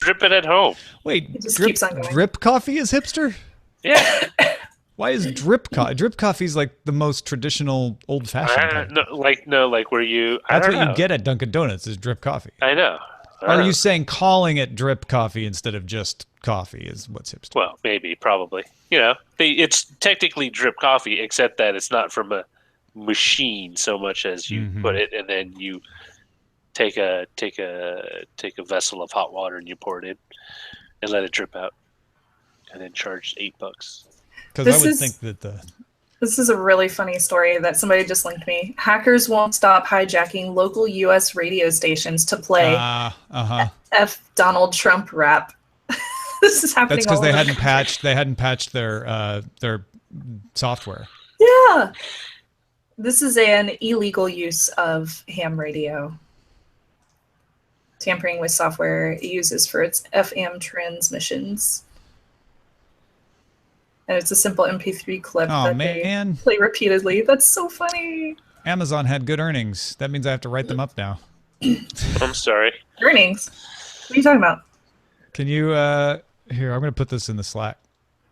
drip it at home. Wait, It just keeps on going. drip coffee is hipster? Yeah. Why is drip coffee? Drip coffee is like the most traditional, old-fashioned kind. Like where you. That's I don't what know. you get at Dunkin' Donuts is drip coffee. I know. Are you saying calling it drip coffee instead of just coffee is what's hipster? Well, maybe, probably. It's technically drip coffee, except that it's not from a machine so much as you put it, and then you take a vessel of hot water and you pour it in and let it drip out, and then charge $8. Because I would think that This is a really funny story that somebody just linked me. Hackers won't stop hijacking local U.S. radio stations to play F Donald Trump rap. This is happening. That's because they hadn't patched their software. Yeah. This is an illegal use of ham radio. Tampering with software it uses for its FM transmissions. And it's a simple MP3 clip that they play repeatedly. That's so funny. Amazon had good earnings. That means I have to write them up now. I'm sorry. Earnings? What are you talking about? Can you here, I'm going to put this in the Slack.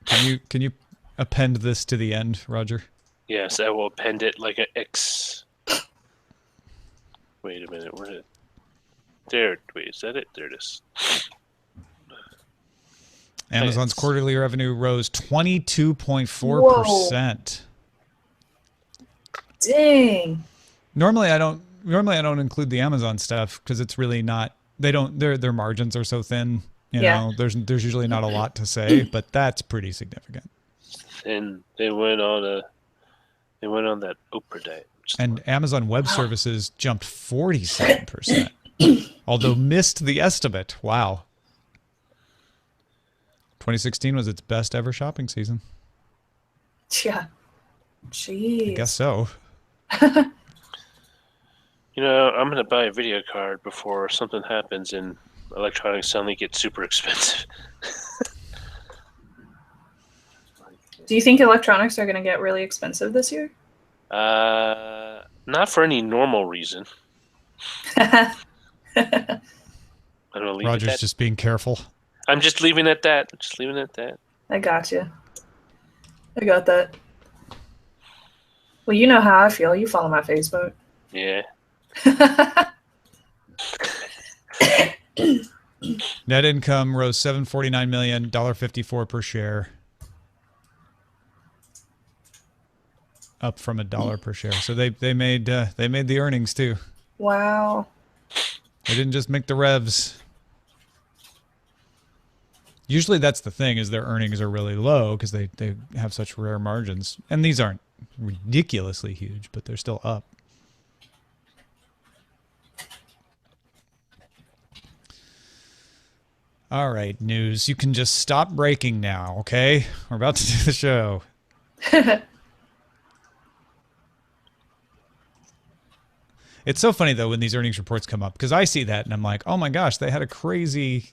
Can you append this to the end, Roger? Yes, I will append it like an X. Wait a minute, where did it? There, wait, is that it? There it is. Amazon's quarterly revenue rose 22.4%. Dang. Normally I don't include the Amazon stuff because it's really not their margins are so thin, you know. There's usually not a lot to say, but that's pretty significant. And they went on that Oprah diet. And Amazon Web Services jumped 47%. Although missed the estimate. Wow. 2016 was its best ever shopping season. Yeah. Jeez. I guess so. I'm going to buy a video card before something happens and electronics suddenly get super expensive. Do you think electronics are going to get really expensive this year? Not for any normal reason. Roger's just being careful. I'm just leaving it at that. I got you. I got that. Well, you know how I feel. You follow my Facebook. Yeah. Net income rose $749 million, $1.54 per share. Up from $1 per share. So they made the earnings too. Wow. They didn't just make the revs. Usually that's the thing, is their earnings are really low because they have such rare margins. And these aren't ridiculously huge, but they're still up. All right, news. You can just stop breaking now, okay? We're about to do the show. It's so funny though when these earnings reports come up, because I see that and I'm like, oh my gosh, they had a crazy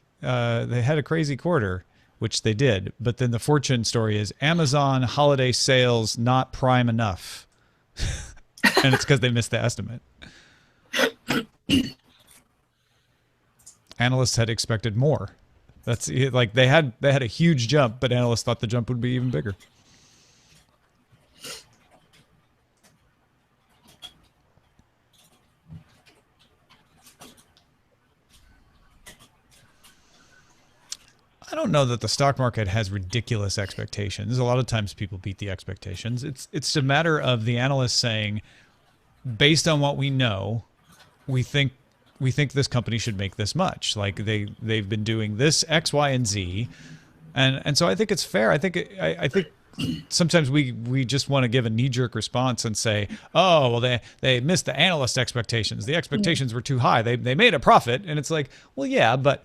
quarter, which they did. But then the fortune story is Amazon holiday sales not prime enough, and it's because they missed the estimate. Analysts had expected more. That's like they had a huge jump, but analysts thought the jump would be even bigger. I don't know that the stock market has ridiculous expectations. A lot of times people beat the expectations. It's a matter of the analysts saying, based on what we know, we think this company should make this much. Like they've been doing this X, Y, and Z, and so I think it's fair. I think sometimes we just want to give a knee-jerk response and say, oh well, they missed the analyst expectations. The expectations were too high. They made a profit, and it's like, well, yeah, but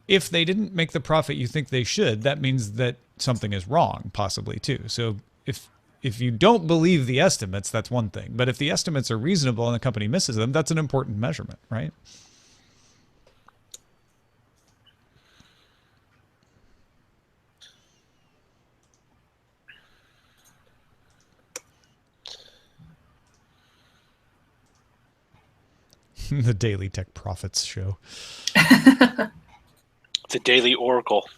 if they didn't make the profit you think they should, that means that something is wrong, possibly too. So if you don't believe the estimates, that's one thing. But if the estimates are reasonable and the company misses them, that's an important measurement, right? The Daily Tech Profits Show. The Daily Oracle.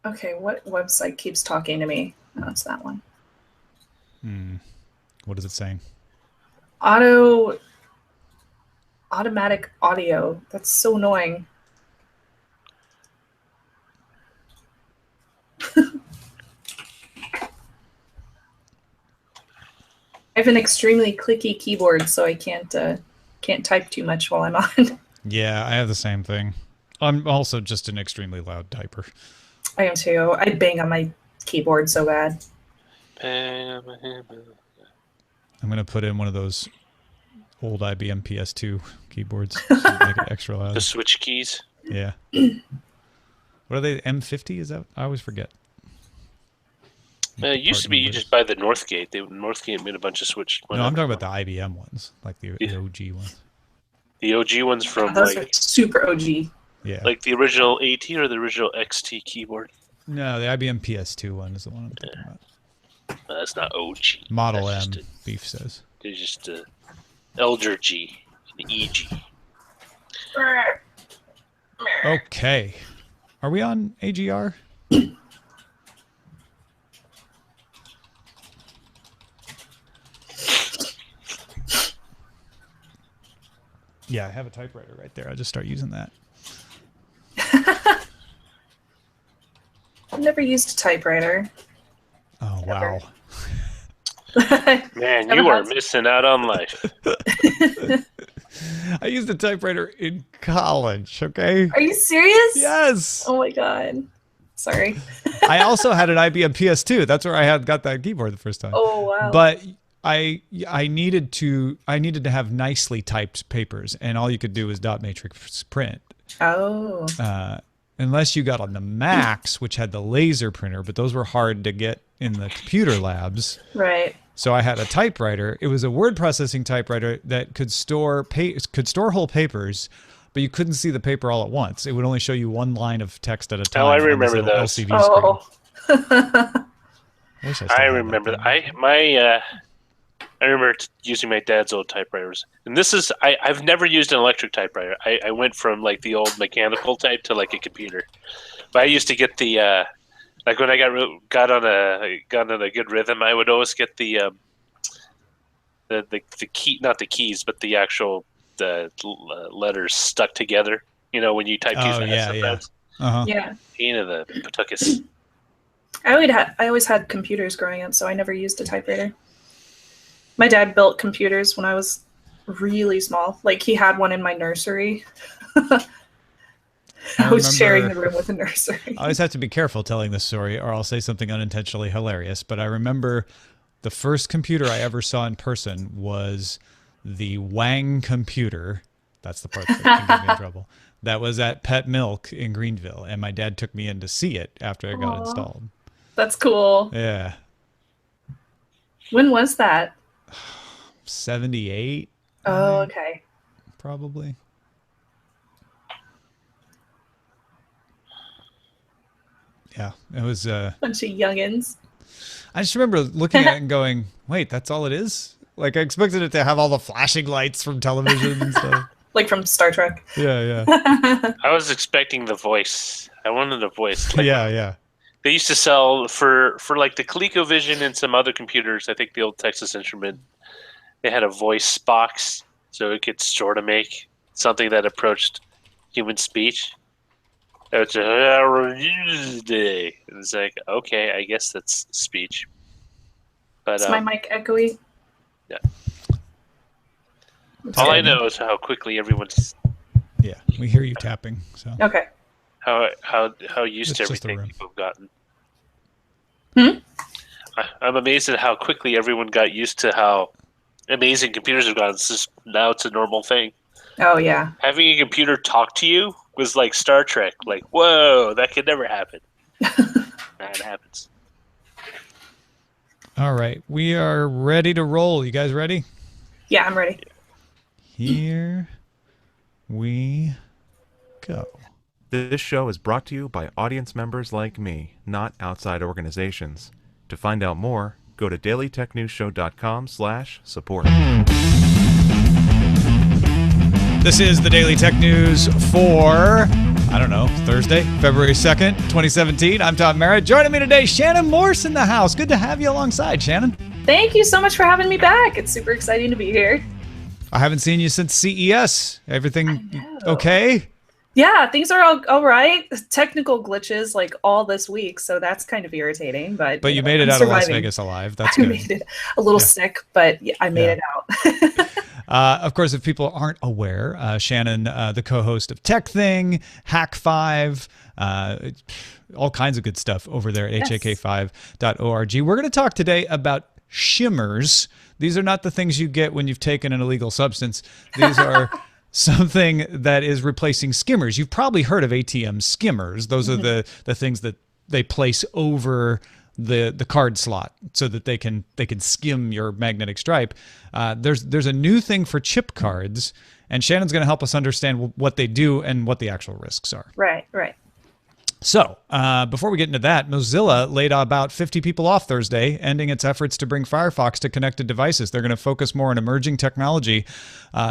Okay, what website keeps talking to me? No, it's that one. What is it saying? Automatic audio. That's so annoying. I have an extremely clicky keyboard, so I can't type too much while I'm on. Yeah, I have the same thing. I'm also just an extremely loud typer. I am too. I bang on my keyboard so bad. I'm going to put in one of those old IBM PS2 keyboards so make it extra loud. The switch keys? Yeah. What are they, M50? Is that? I always forget. It used to be you just buy the Northgate. Northgate made a bunch of switch. No, I'm talking about the IBM ones, like the OG ones. The OG ones from those are super OG. Yeah. Like the original AT or the original XT keyboard? No, the IBM PS2 one is the one I'm talking about. That's not OG. Model M, Beef says. It's just Elder G and EG. Okay. Are we on AGR? Yeah, I have a typewriter right there. I'll just start using that. I've never used a typewriter. Oh, wow. Man, you are missing out on life. I used a typewriter in college, okay? Are you serious? Yes. Oh my god. Sorry. I also had an IBM PS2. That's where I got that keyboard the first time. Oh wow. But I needed to have nicely typed papers, and all you could do was dot matrix print. Oh. Unless you got on the Macs, which had the laser printer, but those were hard to get in the computer labs. Right. So I had a typewriter. It was a word processing typewriter that could store whole papers, but you couldn't see the paper all at once. It would only show you one line of text at a time. Oh, I remember those. LCD screen. I remember. I remember using my dad's old typewriters, and this is I've never used an electric typewriter. I went from like the old mechanical type to like a computer, but I used to get the like when I got on a good rhythm, I would always get the key, not the keys, but the actual letters stuck together. You know, when you type too fast. Yeah. Yeah. Pain in the patuckus. I always had computers growing up, so I never used a typewriter. My dad built computers when I was really small. Like, he had one in my nursery. I was sharing the room with a nursery. I always have to be careful telling this story, or I'll say something unintentionally hilarious. But I remember the first computer I ever saw in person was the Wang computer. That's the part that can get me in trouble. That was at Pet Milk in Greenville, and my dad took me in to see it after it got installed. That's cool. Yeah. When was that? 78. Oh, okay. Probably. Yeah, it was bunch of youngins. I just remember looking at it and going, wait, that's all it is? Like, I expected it to have all the flashing lights from television and stuff. Like from Star Trek. Yeah. I was expecting the voice. I wanted a voice. Like, yeah. They used to sell for like the ColecoVision and some other computers. I think the old Texas Instrument. They had a voice box, so it could sort of make something that approached human speech. It's like, okay, I guess that's speech. But is my mic echoey? Yeah. All I know is how quickly everyone's. Yeah, we hear you tapping. So. Okay. How used to everything people have gotten. I'm amazed at how quickly everyone got used to how amazing computers have gotten. Now it's a normal thing. Oh yeah. Having a computer talk to you was like Star Trek. Like, whoa, that could never happen. That happens. All right, we are ready to roll. You guys ready? Yeah, I'm ready. Here we go. This show is brought to you by audience members like me, not outside organizations. To find out more, go to dailytechnewsshow.com/support. This is the Daily Tech News for, I don't know, Thursday, February 2nd, 2017. I'm Tom Merritt. Joining me today, Shannon Morse in the house. Good to have you alongside, Shannon. Thank you so much for having me back. It's super exciting to be here. I haven't seen you since CES. Everything okay? Yeah, things are all right. Technical glitches like all this week, so that's kind of irritating. But you made it out of Las Vegas alive. That's good. I made it a little sick, but I made it out. Of course, if people aren't aware, Shannon, the co-host of Tech Thing, Hack 5, all kinds of good stuff over there at hak5.org. We're going to talk today about shimmers. These are not the things you get when you've taken an illegal substance. These are something that is replacing skimmers. You've probably heard of ATM skimmers. Those are the things that they place over the card slot so that they can skim your magnetic stripe. There's a new thing for chip cards, and Shannon's going to help us understand what they do and what the actual risks are. Right. So, before we get into that, Mozilla laid about 50 people off Thursday, ending its efforts to bring Firefox to connected devices. They're going to focus more on emerging technology,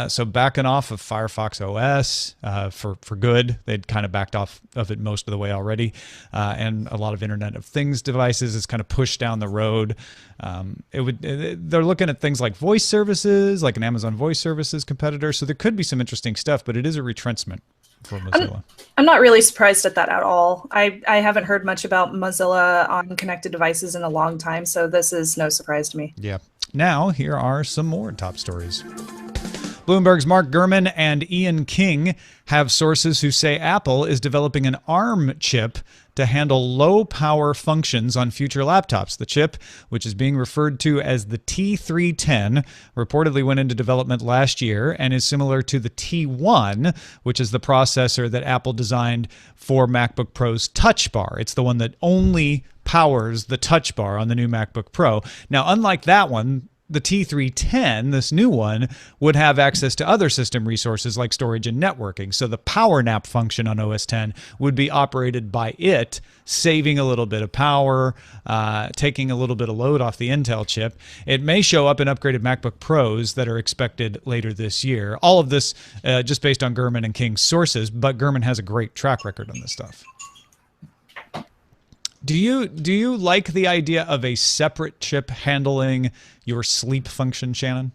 so backing off of Firefox OS for good. They'd kind of backed off of it most of the way already, and a lot of Internet of Things devices is kind of pushed down the road. They're looking at things like voice services, like an Amazon Voice Services competitor, so there could be some interesting stuff, but it is a retrenchment for Mozilla. I'm not really surprised at that at all. I haven't heard much about Mozilla on connected devices in a long time, so this is no surprise to me. Yeah. Now, here are some more top stories. Bloomberg's Mark Gurman and Ian King have sources who say Apple is developing an ARM chip to handle low-power functions on future laptops. The chip, which is being referred to as the T310, reportedly went into development last year and is similar to the T1, which is the processor that Apple designed for MacBook Pro's Touch Bar. It's the one that only powers the Touch Bar on the new MacBook Pro. Now, unlike that one, the T310, this new one, would have access to other system resources like storage and networking. So the power nap function on OS X would be operated by it, saving a little bit of power, taking a little bit of load off the Intel chip. It may show up in upgraded MacBook Pros that are expected later this year. All of this just based on Gurman and King's sources, but Gurman has a great track record on this stuff. Do you like the idea of a separate chip handling your sleep function, Shannon?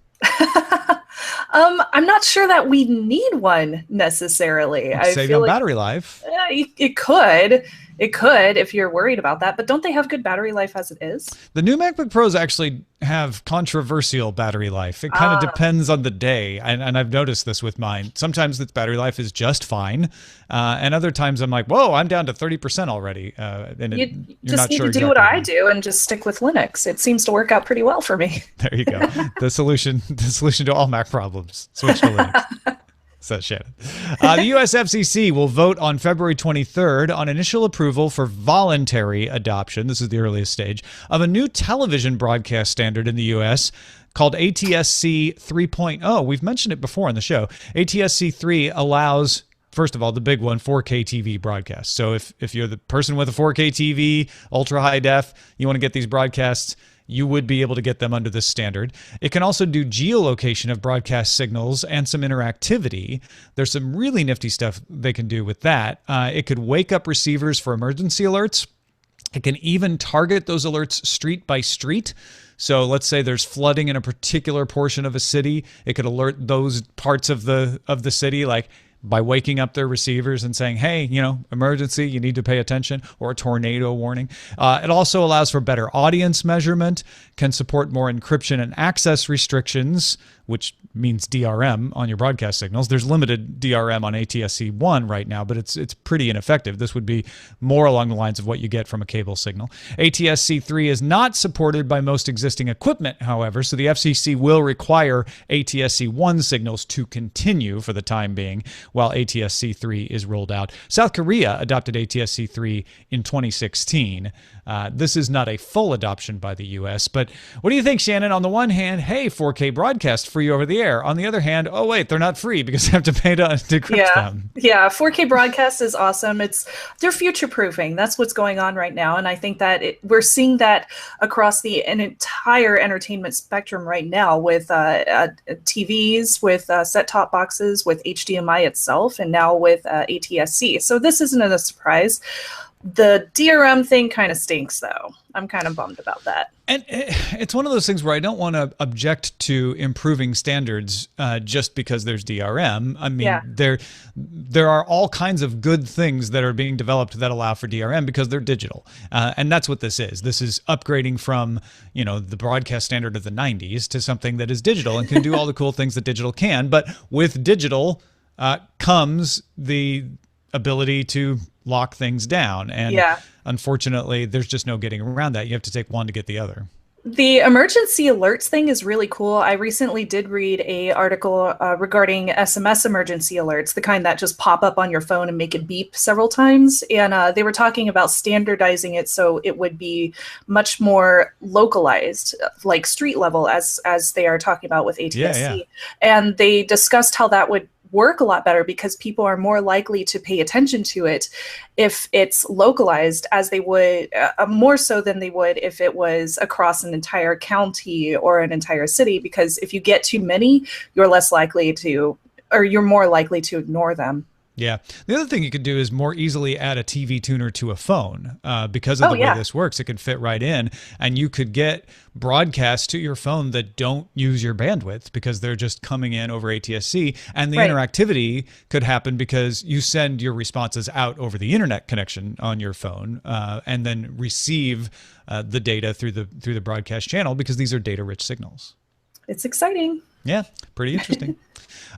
I'm not sure that we need one necessarily. Save on battery life. It could. It could if you're worried about that, but don't they have good battery life as it is? The new MacBook Pros actually have controversial battery life. It kind of depends on the day, and I've noticed this with mine. Sometimes its battery life is just fine, and other times I'm like, whoa, I'm down to 30% already. And you're just need to do what I do and just stick with Linux. It seems to work out pretty well for me. There you go. The solution to all Mac problems. Switch to Linux. Says Shannon. The U.S. FCC will vote on February 23rd on initial approval for voluntary adoption, this is the earliest stage, of a new television broadcast standard in the U.S. called ATSC 3.0. We've mentioned it before on the show. ATSC 3 allows, first of all, the big one, 4K TV broadcasts. So if you're the person with a 4K TV, ultra high def, you want to get these broadcasts, you would be able to get them under this standard. It can also do geolocation of broadcast signals and some interactivity. There's some really nifty stuff they can do with that. It could wake up receivers for emergency alerts. It can even target those alerts street by street. So let's say there's flooding in a particular portion of a city. It could alert those parts of the city, like by waking up their receivers and saying, hey, emergency, you need to pay attention, or a tornado warning. It also allows for better audience measurement, can support more encryption and access restrictions, which means DRM on your broadcast signals. There's limited DRM on ATSC1 right now, but it's pretty ineffective. This would be more along the lines of what you get from a cable signal. ATSC3 is not supported by most existing equipment, however, so the FCC will require ATSC1 signals to continue for the time being, while ATSC3 is rolled out. South Korea adopted ATSC3 in 2016. This is not a full adoption by the U.S., but what do you think, Shannon? On the one hand, hey, 4K broadcast free over the air. On the other hand, oh wait, they're not free because I have to pay to decrypt them. Yeah, 4K broadcast is awesome. They're future-proofing. That's what's going on right now, and I think that we're seeing that across an entire entertainment spectrum right now with TVs, with set-top boxes, with HDMI itself, and now with ATSC. So this isn't a surprise. The DRM thing kind of stinks, though. I'm kind of bummed about that. And it's one of those things where I don't want to object to improving standards just because there's DRM. I mean, there are all kinds of good things that are being developed that allow for DRM because they're digital. And that's what this is. This is upgrading from, the broadcast standard of the 90s to something that is digital and can do all the cool things that digital can. But with digital comes the ability to lock things down. And unfortunately, there's just no getting around that. You have to take one to get the other. The emergency alerts thing is really cool. I recently did read an article regarding SMS emergency alerts, the kind that just pop up on your phone and make it beep several times. And they were talking about standardizing it so it would be much more localized, like street level, as they are talking about with ATSC. And they discussed how that would work a lot better because people are more likely to pay attention to it if it's localized, as they would more so than they would if it was across an entire county or an entire city, because if you get too many, you're more likely to ignore them. Yeah. The other thing you could do is more easily add a TV tuner to a phone because of the way this works. It could fit right in, and you could get broadcasts to your phone that don't use your bandwidth because they're just coming in over ATSC, and the interactivity could happen because you send your responses out over the internet connection on your phone and then receive the data through the broadcast channel because these are data-rich signals. It's exciting. Yeah, pretty interesting.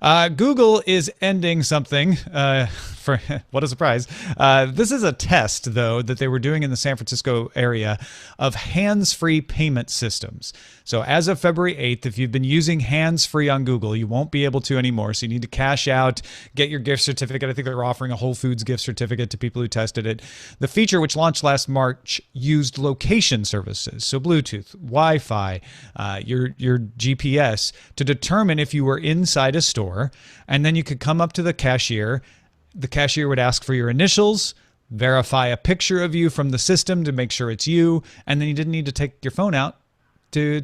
Google is ending something for what a surprise. This is a test, though, that they were doing in the San Francisco area of hands-free payment systems. So as of February 8th, if you've been using hands-free on Google, you won't be able to anymore. So you need to cash out, get your gift certificate. I think they're offering a Whole Foods gift certificate to people who tested it. The feature, which launched last March, used location services, so Bluetooth, Wi-Fi, your GPS, to determine if you were inside a store, and then you could come up to the cashier. The cashier would ask for your initials, verify a picture of you from the system to make sure it's you, and then you didn't need to take your phone out to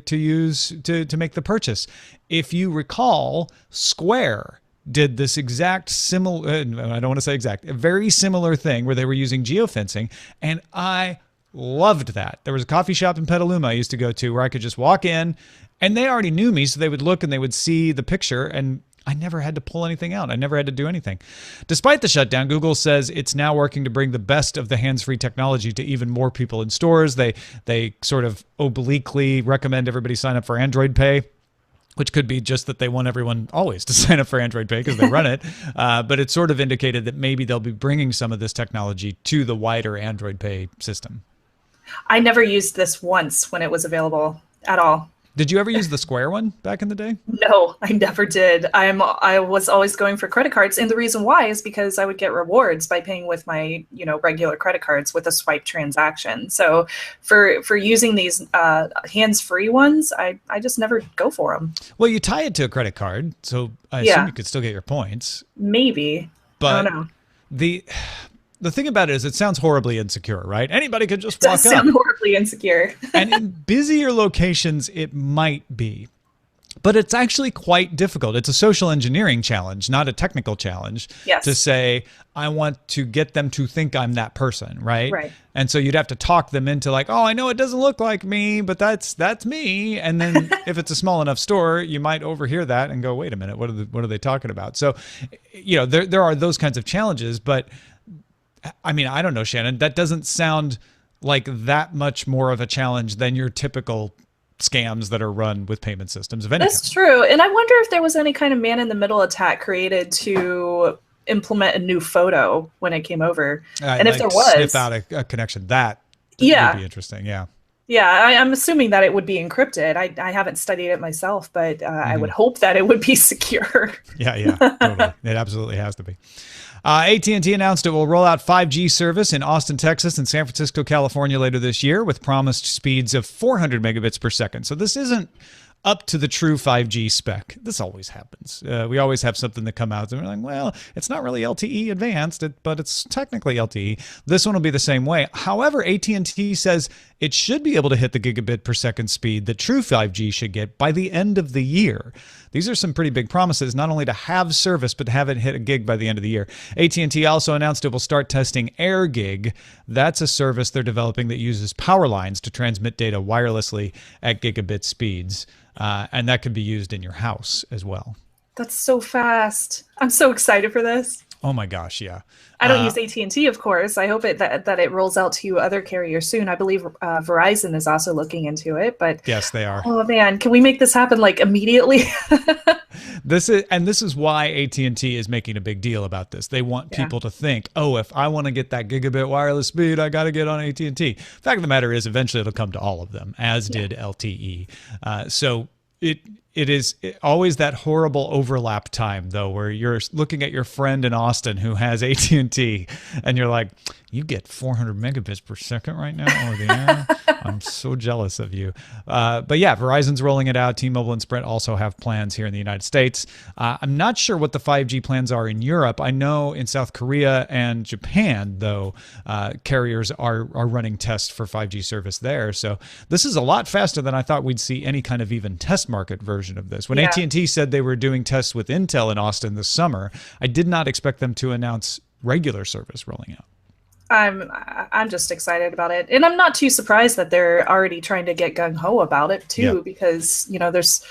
make the purchase. If you recall, Square did this exact similar, I don't want to say exact, a very similar thing where they were using geofencing, and I loved that. There was a coffee shop in Petaluma I used to go to where I could just walk in, and they already knew me, so they would look and they would see the picture, and I never had to pull anything out. I never had to do anything. Despite the shutdown, Google says it's now working to bring the best of the hands-free technology to even more people in stores. They sort of obliquely recommend everybody sign up for Android Pay, which could be just that they want everyone always to sign up for Android Pay because they run it. But it's sort of indicated that maybe they'll be bringing some of this technology to the wider Android Pay system. I never used this once when it was available at all. Did you ever use the Square one back in the day? No, I never did. I was always going for credit cards, and the reason why is because I would get rewards by paying with my regular credit cards with a swipe transaction. So for using these hands-free ones, I just never go for them. Well, you tie it to a credit card, so I assume you could still get your points. Maybe, but I don't know. The thing about it is it sounds horribly insecure, right? Anybody could just walk up. It does sound horribly insecure. And in busier locations, it might be. But it's actually quite difficult. It's a social engineering challenge, not a technical challenge, to say, I want to get them to think I'm that person, right? Right. And so you'd have to talk them into like, oh, I know it doesn't look like me, but that's me. And then if it's a small enough store, you might overhear that and go, wait a minute, what are they talking about? So, there are those kinds of challenges, but I mean, I don't know, Shannon, that doesn't sound like that much more of a challenge than your typical scams that are run with payment systems of any kind. That's true. And I wonder if there was any kind of man-in-the-middle attack created to implement a new photo when it came over. And if there was... Sniff out a connection. That would be interesting, yeah. Yeah, I'm assuming that it would be encrypted. I haven't studied it myself, but I would hope that it would be secure. Yeah, totally. It absolutely has to be. AT&T announced it will roll out 5G service in Austin, Texas, and San Francisco, California later this year with promised speeds of 400 megabits per second. So this isn't up to the true 5G spec. This always happens. We always have something that come out and we're like, well, it's not really LTE advanced, but it's technically LTE. This one will be the same way. However, AT&T says it should be able to hit the gigabit per second speed that true 5G should get by the end of the year. These are some pretty big promises, not only to have service, but to have it hit a gig by the end of the year. AT&T also announced it will start testing AirGig. That's a service they're developing that uses power lines to transmit data wirelessly at gigabit speeds. And that could be used in your house as well. That's so fast. I'm so excited for this. Oh my gosh, yeah. I don't use AT&T, of course. I hope that it rolls out to other carriers soon. I believe Verizon is also looking into it. But yes, they are. Oh man, can we make this happen like immediately? This is why AT&T is making a big deal about this. They want people to think, oh, if I want to get that gigabit wireless speed, I got to get on AT&T. Fact of the matter is, eventually it'll come to all of them, as did LTE. So it is always that horrible overlap time, though, where you're looking at your friend in Austin who has AT&T, and you're like, you get 400 megabits per second right now over the air? I'm so jealous of you. But yeah, Verizon's rolling it out. T-Mobile and Sprint also have plans here in the United States. I'm not sure what the 5G plans are in Europe. I know in South Korea and Japan, though, carriers are running tests for 5G service there. So this is a lot faster than I thought we'd see any kind of even test market version of this. When AT&T said they were doing tests with Intel in Austin this summer, I did not expect them to announce regular service rolling out. I'm just excited about it, and I'm not too surprised that they're already trying to get gung-ho about it too, because there's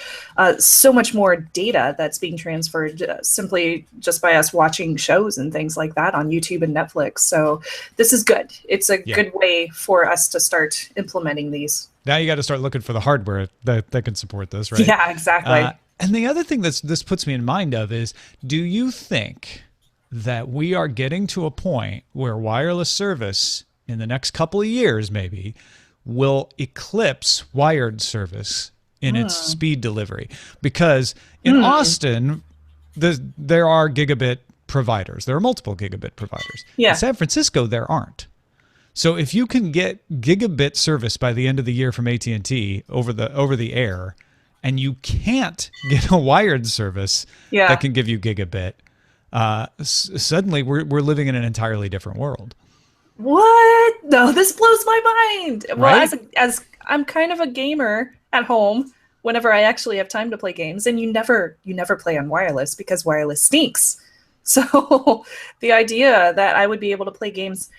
so much more data that's being transferred simply just by us watching shows and things like that on YouTube and Netflix. So this is good. It's a good way for us to start implementing these. Now you got to start looking for the hardware that can support this, right? Yeah, exactly. And the other thing this puts me in mind of is, do you think that we are getting to a point where wireless service in the next couple of years maybe will eclipse wired service in its speed delivery? Because in Austin, there are gigabit providers. There are multiple gigabit providers. Yeah. In San Francisco, there aren't. So if you can get gigabit service by the end of the year from AT&T over the air, and you can't get a wired service that can give you gigabit, suddenly we're living in an entirely different world. What? No, this blows my mind. Right? Well, as I'm kind of a gamer at home, whenever I actually have time to play games, and you never play on wireless because wireless stinks. So the idea that I would be able to play games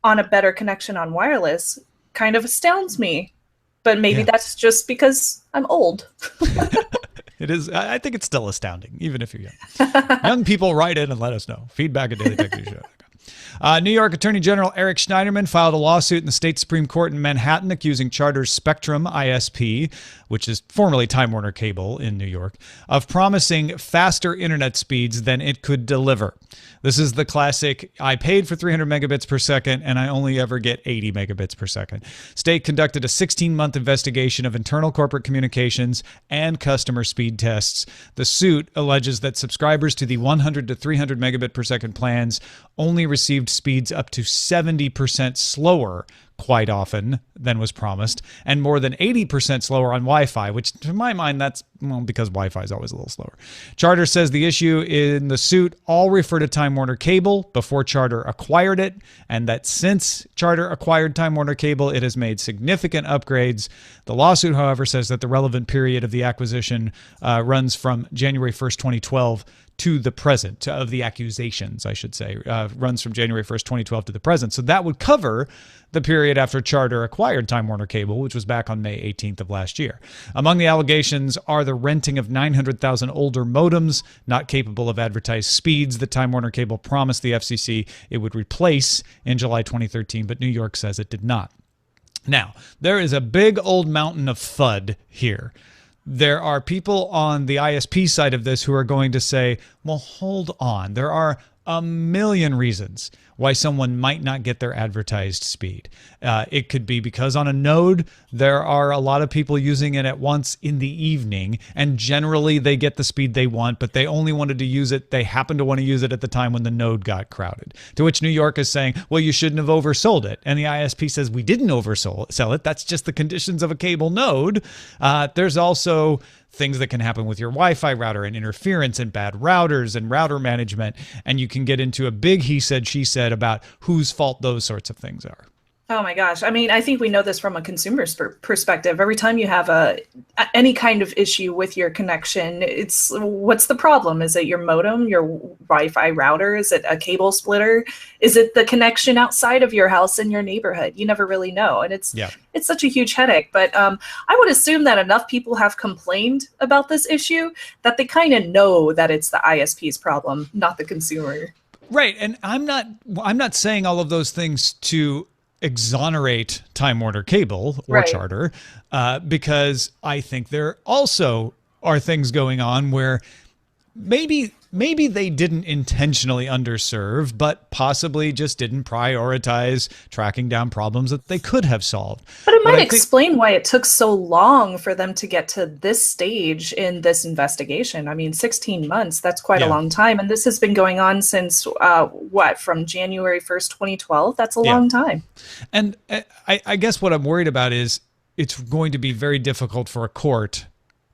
on a better connection on wireless kind of astounds me. But maybe that's just because I'm old. It is. I think it's still astounding, even if you're young. Young people, write in and let us know. Feedback at dailytechnewsshow.com. New York Attorney General Eric Schneiderman filed a lawsuit in the state Supreme Court in Manhattan accusing Charter's Spectrum ISP, which is formerly Time Warner Cable in New York, of promising faster internet speeds than it could deliver. This is the classic, I paid for 300 megabits per second and I only ever get 80 megabits per second. State conducted a 16-month investigation of internal corporate communications and customer speed tests. The suit alleges that subscribers to the 100 to 300 megabit per second plans only received speeds up to 70% slower quite often than was promised, and more than 80% slower on Wi-Fi, which to my mind, that's because Wi-Fi is always a little slower. Charter says the issue in the suit all refer to Time Warner Cable before Charter acquired it, and that since Charter acquired Time Warner Cable, it has made significant upgrades. The lawsuit, however, says that the relevant period of the acquisition runs from January 1st, 2012 to the present, of the accusations, I should say, runs from January 1st, 2012 to the present. So that would cover the period after Charter acquired Time Warner Cable, which was back on May 18th of last year. Among the allegations are the renting of 900,000 older modems not capable of advertised speeds that Time Warner Cable promised the FCC it would replace in July 2013, but New York says it did not. Now, there is a big old mountain of FUD here. There are people on the ISP side of this who are going to say, well, hold on. There are a million reasons why someone might not get their advertised speed. It could be because on a node, there are a lot of people using it at once in the evening, and generally they get the speed they want, but they only wanted to use it. They happen to want to use it at the time when the node got crowded. To which New York is saying, well, you shouldn't have oversold it. And the ISP says, we didn't sell it. That's just the conditions of a cable node. There's also things that can happen with your Wi-Fi router and interference and bad routers and router management. And you can get into a big he said, she said about whose fault those sorts of things are. Oh my gosh. I mean, I think we know this from a consumer's perspective. Every time you have any kind of issue with your connection, it's what's the problem? Is it your modem, your Wi-Fi router? Is it a cable splitter? Is it the connection outside of your house in your neighborhood? You never really know. And it's such a huge headache. But I would assume that enough people have complained about this issue that they kind of know that it's the ISP's problem, not the consumer. Right. And I'm not saying all of those things to exonerate Time Warner Cable or Charter, because I think there also are things going on where maybe they didn't intentionally underserve, but possibly just didn't prioritize tracking down problems that they could have solved. But it might explain why it took so long for them to get to this stage in this investigation. I mean, 16 months, that's quite a long time. And this has been going on since, from January 1st, 2012? That's a long time. And I guess what I'm worried about is it's going to be very difficult for a court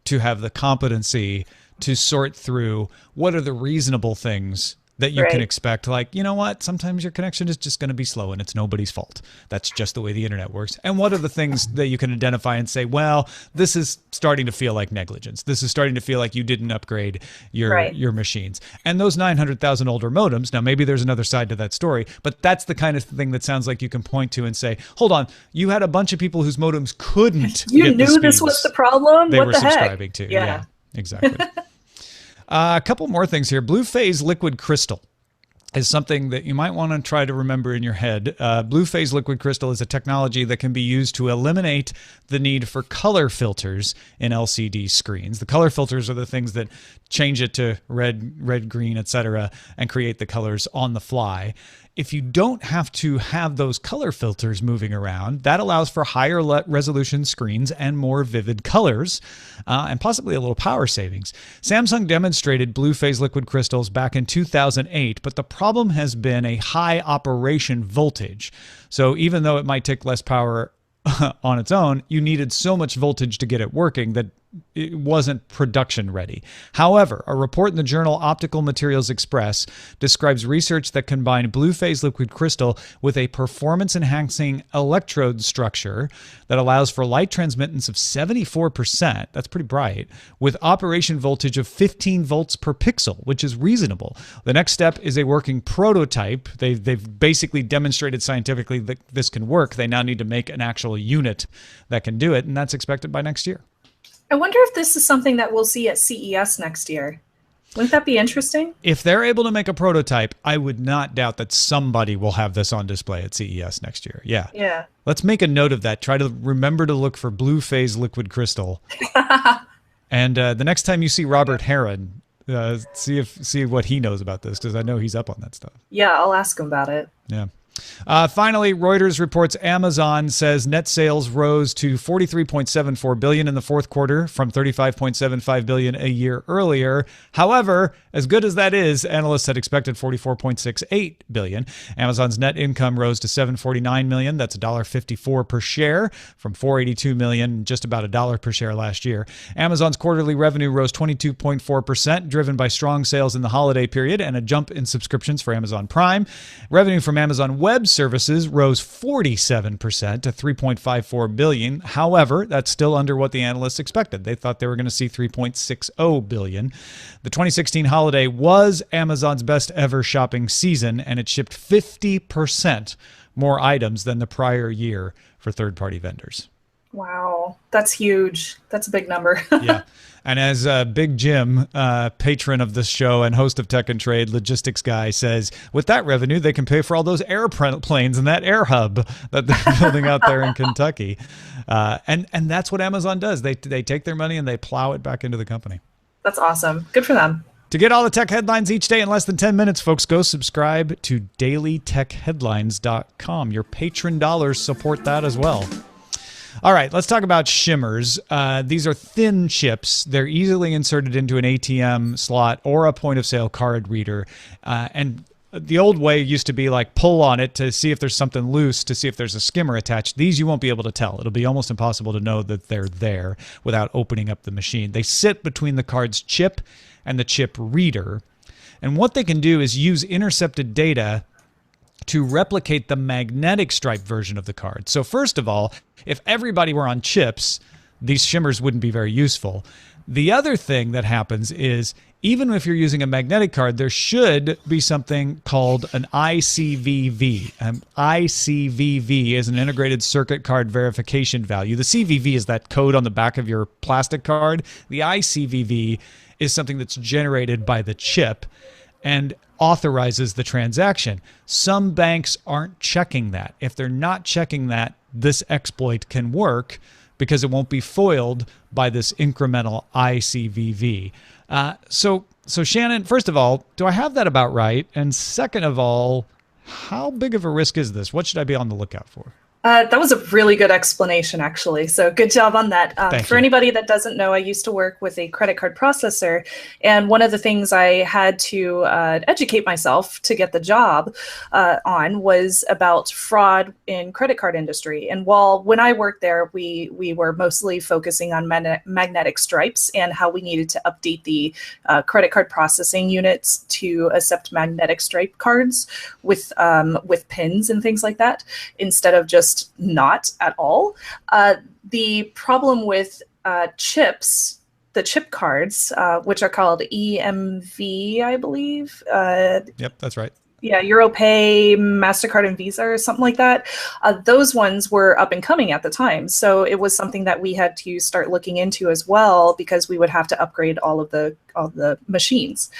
to have the competency to sort through what are the reasonable things that you can expect. Like, you know what? Sometimes your connection is just going to be slow and it's nobody's fault. That's just the way the internet works. And what are the things that you can identify and say, well, this is starting to feel like negligence. This is starting to feel like you didn't upgrade your machines. And those 900,000 older modems, now maybe there's another side to that story, but that's the kind of thing that sounds like you can point to and say, hold on, you had a bunch of people whose modems couldn't You knew this was the problem? What the heck? They were subscribing to. Yeah, exactly. A couple more things here. Blue phase liquid crystal is something that you might want to try to remember in your head. Blue phase liquid crystal is a technology that can be used to eliminate the need for color filters in LCD screens. The color filters are the things that change it to red, green, etc., and create the colors on the fly. If you don't have to have those color filters moving around, that allows for higher resolution screens and more vivid colors, and possibly a little power savings. Samsung demonstrated blue phase liquid crystals back in 2008, but the problem has been a high operation voltage. So even though it might take less power on its own, you needed so much voltage to get it working that it wasn't production ready. However, a report in the journal Optical Materials Express describes research that combined blue phase liquid crystal with a performance-enhancing electrode structure that allows for light transmittance of 74%, that's pretty bright, with operation voltage of 15 volts per pixel, which is reasonable. The next step is a working prototype. They've basically demonstrated scientifically that this can work. They now need to make an actual unit that can do it, and that's expected by next year. I wonder if this is something that we'll see at CES next year. Wouldn't that be interesting? If they're able to make a prototype, I would not doubt that somebody will have this on display at CES next year. Yeah. Let's make a note of that. Try to remember to look for blue phase liquid crystal. And the next time you see Robert Heron, see what he knows about this, because I know he's up on that stuff. Yeah, I'll ask him about it. Yeah. Finally, Reuters reports Amazon says net sales rose to $43.74 billion in the fourth quarter from $35.75 billion a year earlier. However, as good as that is, analysts had expected $44.68 billion. Amazon's net income rose to $749 million. That's $1.54 per share from $482 million, just about $1 per share last year. Amazon's quarterly revenue rose 22.4%, driven by strong sales in the holiday period and a jump in subscriptions for Amazon Prime. Revenue from Amazon Web Services rose 47% to $3.54 billion. However, that's still under what the analysts expected. They thought they were going to see $3.60 billion. The 2016 holiday was Amazon's best ever shopping season, and it shipped 50% more items than the prior year for third-party vendors. Wow, that's huge. That's a big number. Yeah. And as Big Jim, patron of this show and host of Tech and Trade, logistics guy, says, with that revenue, they can pay for all those airplanes and that air hub that they're building out there in Kentucky. And that's what Amazon does. They take their money and they plow it back into the company. That's awesome. Good for them. To get all the tech headlines each day in less than 10 minutes, folks, go subscribe to dailytechheadlines.com. Your patron dollars support that as well. All right, let's talk about shimmers. These are thin chips. They're easily inserted into an ATM slot or a point-of-sale card reader. And the old way used to be like pull on it to see if there's something loose, to see if there's a skimmer attached. These you won't be able to tell. It'll be almost impossible to know that they're there without opening up the machine. They sit between the card's chip and the chip reader. And what they can do is use intercepted data to replicate the magnetic stripe version of the card. So first of all, if everybody were on chips, these shimmers wouldn't be very useful. The other thing that happens is even if you're using a magnetic card, there should be something called an iCVV. iCVV is an integrated circuit card verification value. The CVV is that code on the back of your plastic card. The iCVV is something that's generated by the chip and authorizes the transaction. Some banks aren't checking that. If they're not checking that, this exploit can work because it won't be foiled by this incremental iCVV. So Shannon, first of all, do I have that about right? And second of all, how big of a risk is this? What should I be on the lookout for? That was a really good explanation, actually. So good job on that. For anybody that doesn't know, I used to work with a credit card processor. And one of the things I had to educate myself to get the job on was about fraud in credit card industry. And when I worked there, we were mostly focusing on magnetic stripes and how we needed to update the credit card processing units to accept magnetic stripe cards with pins and things like that, instead of just not at all. The problem with chips, the chip cards, which are called EMV, I believe. Yep, that's right. Yeah, EuroPay, MasterCard, and Visa, or something like that. Those ones were up and coming at the time. So it was something that we had to start looking into as well, because we would have to upgrade all of the machines.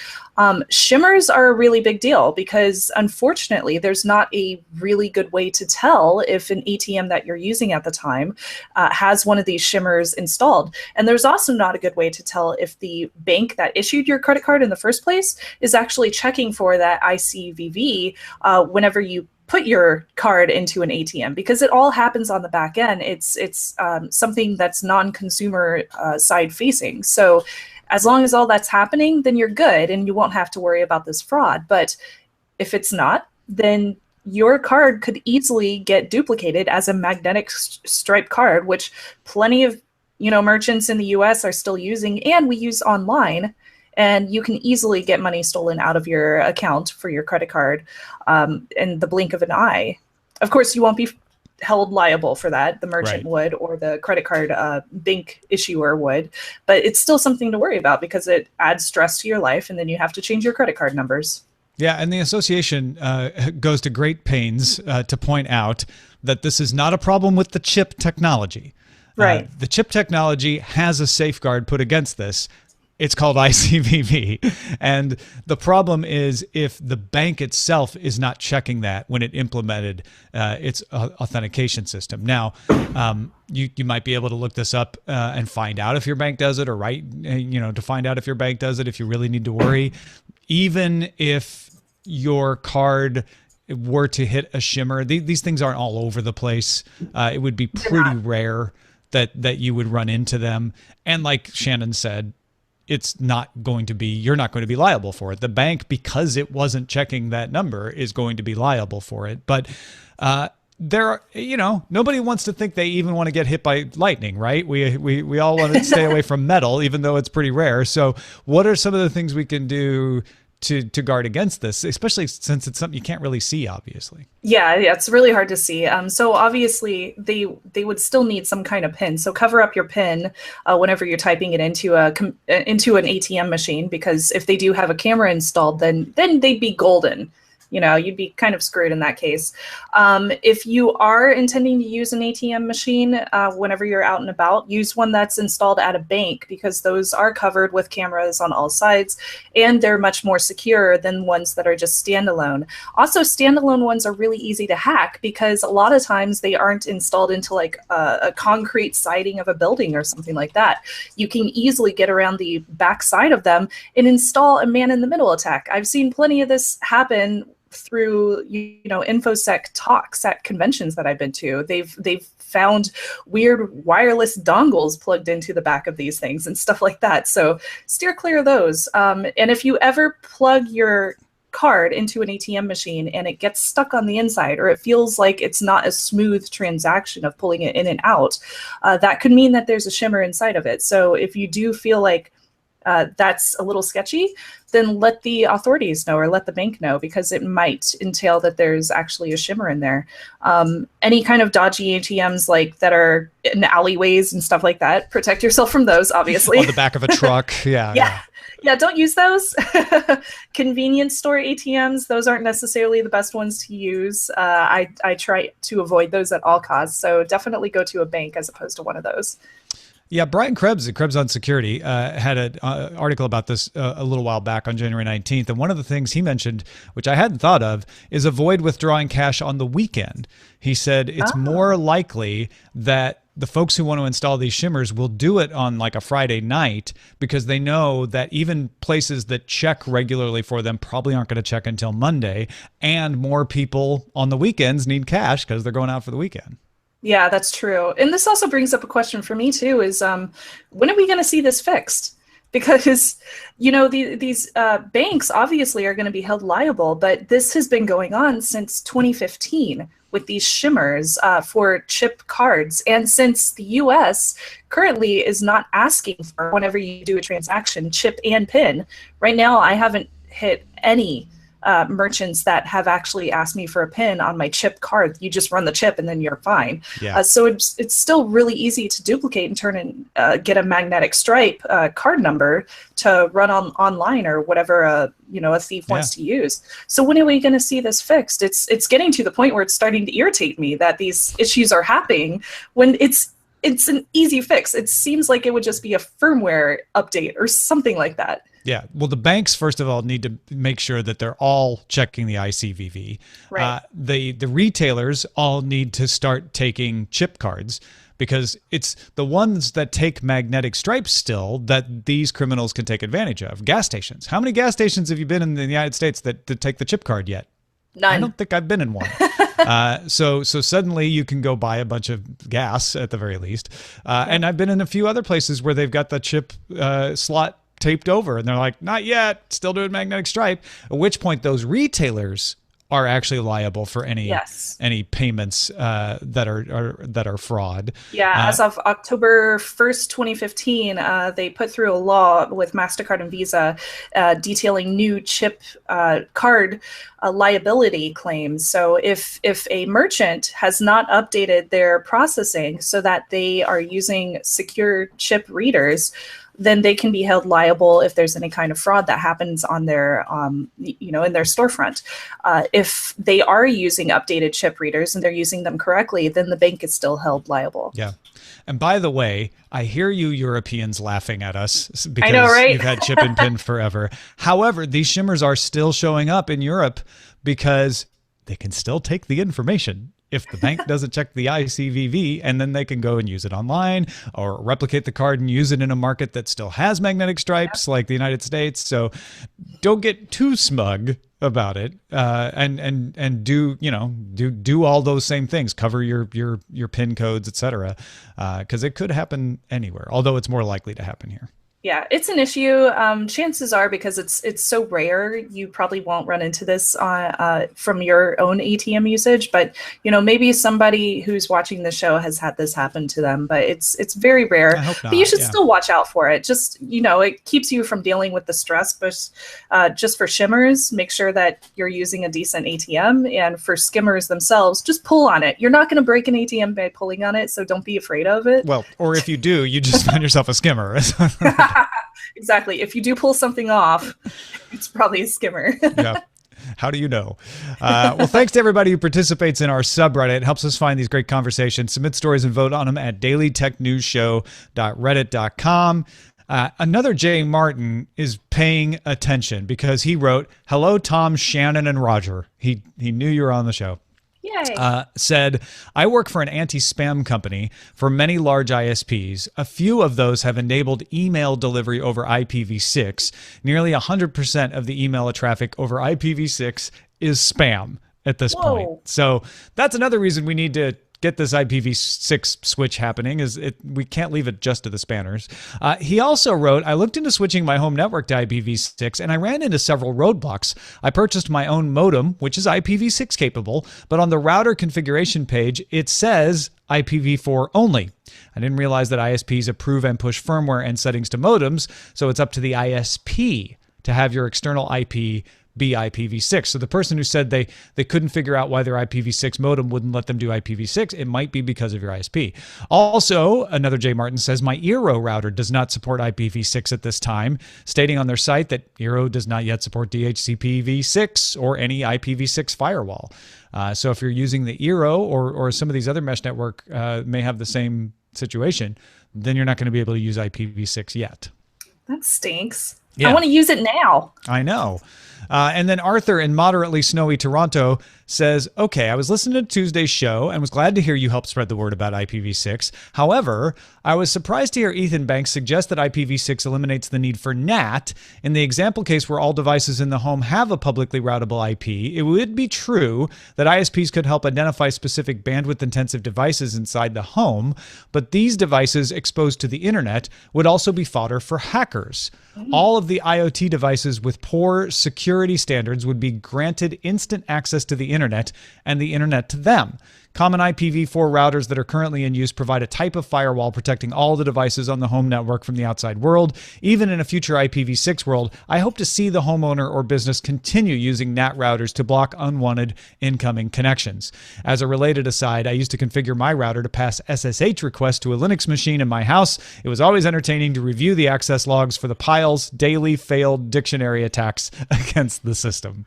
Shimmers are a really big deal because, unfortunately, there's not a really good way to tell if an ATM that you're using at the time has one of these shimmers installed. And there's also not a good way to tell if the bank that issued your credit card in the first place is actually checking for that iCVV whenever you put your card into an ATM, because it all happens on the back end. It's something that's non-consumer side facing. So as long as all that's happening, then you're good and you won't have to worry about this fraud. But if it's not, then your card could easily get duplicated as a magnetic stripe card, which plenty of merchants in the US are still using, and we use online. And you can easily get money stolen out of your account for your credit card in the blink of an eye. Of course, you won't be held liable for that. The merchant would, or the credit card bank issuer would. But it's still something to worry about because it adds stress to your life, and then you have to change your credit card numbers. Yeah, and the association goes to great pains to point out that this is not a problem with the chip technology. Right. The chip technology has a safeguard put against this. It's called iCVV. And the problem is if the bank itself is not checking that when it implemented its authentication system. Now, you might be able to look this up and find out if your bank does it, or to find out if your bank does it if you really need to worry. Even if your card were to hit a shimmer, these things aren't all over the place. It would be pretty rare that you would run into them. And like Shannon said, you're not going to be liable for it. The bank, because it wasn't checking that number, is going to be liable for it. But nobody wants to think they even want to get hit by lightning, right? We all want to stay away from metal, even though it's pretty rare. So what are some of the things we can do to guard against this, especially since it's something you can't really see, obviously? Yeah, it's really hard to see. So obviously they would still need some kind of PIN. So cover up your PIN whenever you're typing it into an ATM machine, because if they do have a camera installed, then they'd be golden. you'd be kind of screwed in that case. If you are intending to use an ATM machine whenever you're out and about, use one that's installed at a bank, because those are covered with cameras on all sides, and they're much more secure than ones that are just standalone. Also, standalone ones are really easy to hack because a lot of times they aren't installed into like a concrete siding of a building or something like that. You can easily get around the back side of them and install a man-in-the-middle attack. I've seen plenty of this happen through infosec talks at conventions that I've been to. They've found weird wireless dongles plugged into the back of these things and stuff like that. So steer clear of those. And if you ever plug your card into an ATM machine and it gets stuck on the inside, or it feels like it's not a smooth transaction of pulling it in and out, that could mean that there's a shimmer inside of it. So if you do feel like that's a little sketchy, then let the authorities know or let the bank know, because it might entail that there's actually a shimmer in there. Any kind of dodgy ATMs like that are in alleyways and stuff like that, protect yourself from those, obviously. On the back of a truck. Yeah, don't use those. Convenience store ATMs, those aren't necessarily the best ones to use. I try to avoid those at all costs. So definitely go to a bank as opposed to one of those. Yeah, Brian Krebs at Krebs on Security had an article about this a little while back on January 19th. And one of the things he mentioned, which I hadn't thought of, is avoid withdrawing cash on the weekend. He said it's more likely that the folks who want to install these shimmers will do it on like a Friday night, because they know that even places that check regularly for them probably aren't going to check until Monday. And more people on the weekends need cash because they're going out for the weekend. Yeah, that's true. And this also brings up a question for me too, is when are we going to see this fixed? Because, these banks obviously are going to be held liable, but this has been going on since 2015 with these shimmers for chip cards. And since the US currently is not asking for, whenever you do a transaction, chip and PIN, right now I haven't hit any merchants that have actually asked me for a PIN on my chip card. You just run the chip and then you're fine. Yeah. So it's still really easy to duplicate and turn and get a magnetic stripe card number to run online or whatever a thief wants to use. So when are we going to see this fixed? It's getting to the point where it's starting to irritate me that these issues are happening when it's an easy fix. It seems like it would just be a firmware update or something like that. Yeah. Well, the banks, first of all, need to make sure that they're all checking the iCVV. Right. The retailers all need to start taking chip cards, because it's the ones that take magnetic stripes still that these criminals can take advantage of. Gas stations. How many gas stations have you been in the United States that take the chip card yet? None. I don't think I've been in one. So suddenly you can go buy a bunch of gas at the very least. And I've been in a few other places where they've got the chip slot taped over and they're like, not yet, still doing magnetic stripe. At which point those retailers are actually liable for any payments that are fraud. Yeah, as of October 1st, 2015, they put through a law with MasterCard and Visa detailing new chip card liability claims. So if a merchant has not updated their processing so that they are using secure chip readers, then they can be held liable if there's any kind of fraud that happens on their, in their storefront. If they are using updated chip readers and they're using them correctly, then the bank is still held liable. Yeah. And by the way, I hear you Europeans laughing at us because I know, right? You've had chip and PIN forever. However, these shimmers are still showing up in Europe because they can still take the information if the bank doesn't check the iCVV, and then they can go and use it online or replicate the card and use it in a market that still has magnetic stripes like the United States. So don't get too smug about it, and do all those same things. Cover your PIN codes, etc., because it could happen anywhere, although it's more likely to happen here. Yeah, it's an issue. Chances are, because it's so rare, you probably won't run into this from your own ATM usage. But maybe somebody who's watching the show has had this happen to them. But it's very rare. I hope not, but you should still watch out for it. Just it keeps you from dealing with the stress. But just for shimmers, make sure that you're using a decent ATM. And for skimmers themselves, just pull on it. You're not going to break an ATM by pulling on it, so don't be afraid of it. Well, or if you do, you just find yourself a skimmer. Exactly. If you do pull something off, it's probably a skimmer. Yeah. How do you know? Well, thanks to everybody who participates in our subreddit. It helps us find these great conversations. Submit stories and vote on them at dailytechnewsshow.reddit.com. Another Jay Martin is paying attention because he wrote, "Hello, Tom, Shannon, and Roger." He knew you were on the show. Yay. Said, "I work for an anti-spam company for many large ISPs. A few of those have enabled email delivery over IPv6. Nearly 100% of the email traffic over IPv6 is spam at this point. So that's another reason we need to get this IPv6 switch happening. We can't leave it just to the spanners." He also wrote, "I looked into switching my home network to IPv6 and I ran into several roadblocks. I purchased my own modem, which is IPv6 capable, but on the router configuration page, it says IPv4 only. I didn't realize that ISPs approve and push firmware and settings to modems, so it's up to the ISP to have your external IP be IPv6. So the person who said they couldn't figure out why their IPv6 modem wouldn't let them do IPv6, it might be because of your ISP. Also, another Jay Martin says, "My Eero router does not support IPv6 at this time," stating on their site that Eero does not yet support DHCPv6 or any IPv6 firewall. So if you're using the Eero or some of these other mesh network may have the same situation, then you're not going to be able to use IPv6 yet. That stinks. Yeah. I want to use it now. I know. And then Arthur in moderately snowy Toronto says, "Okay, I was listening to Tuesday's show and was glad to hear you help spread the word about IPv6. However, I was surprised to hear Ethan Banks suggest that IPv6 eliminates the need for NAT. In the example case where all devices in the home have a publicly routable IP, it would be true that ISPs could help identify specific bandwidth-intensive devices inside the home, but these devices exposed to the internet would also be fodder for hackers. All of the IoT devices with poor security standards would be granted instant access to the internet and the internet to them. Common IPv4 routers that are currently in use provide a type of firewall protecting all the devices on the home network from the outside world. Even in a future IPv6 world, I hope to see the homeowner or business continue using NAT routers to block unwanted incoming connections. As a related aside, I used to configure my router to pass SSH requests to a Linux machine in my house. It was always entertaining to review the access logs for the piles, daily failed dictionary attacks against the system."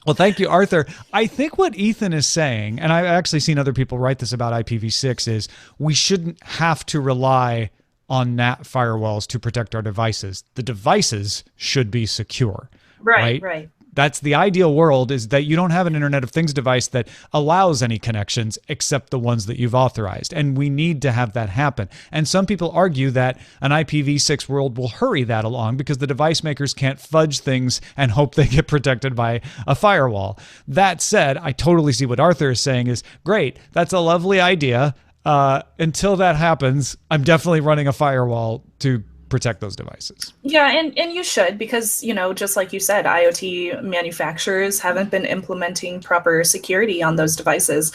Well, thank you, Arthur. I think what Ethan is saying, and I've actually seen other people write this about IPv6, is we shouldn't have to rely on NAT firewalls to protect our devices. The devices should be secure. Right. That's the ideal world, is that you don't have an Internet of Things device that allows any connections except the ones that you've authorized. And we need to have that happen. And some people argue that an IPv6 world will hurry that along because the device makers can't fudge things and hope they get protected by a firewall. That said, I totally see what Arthur is saying is, great, that's a lovely idea. Until that happens, I'm definitely running a firewall to protect those devices. Yeah, and you should, because, just like you said, IoT manufacturers haven't been implementing proper security on those devices.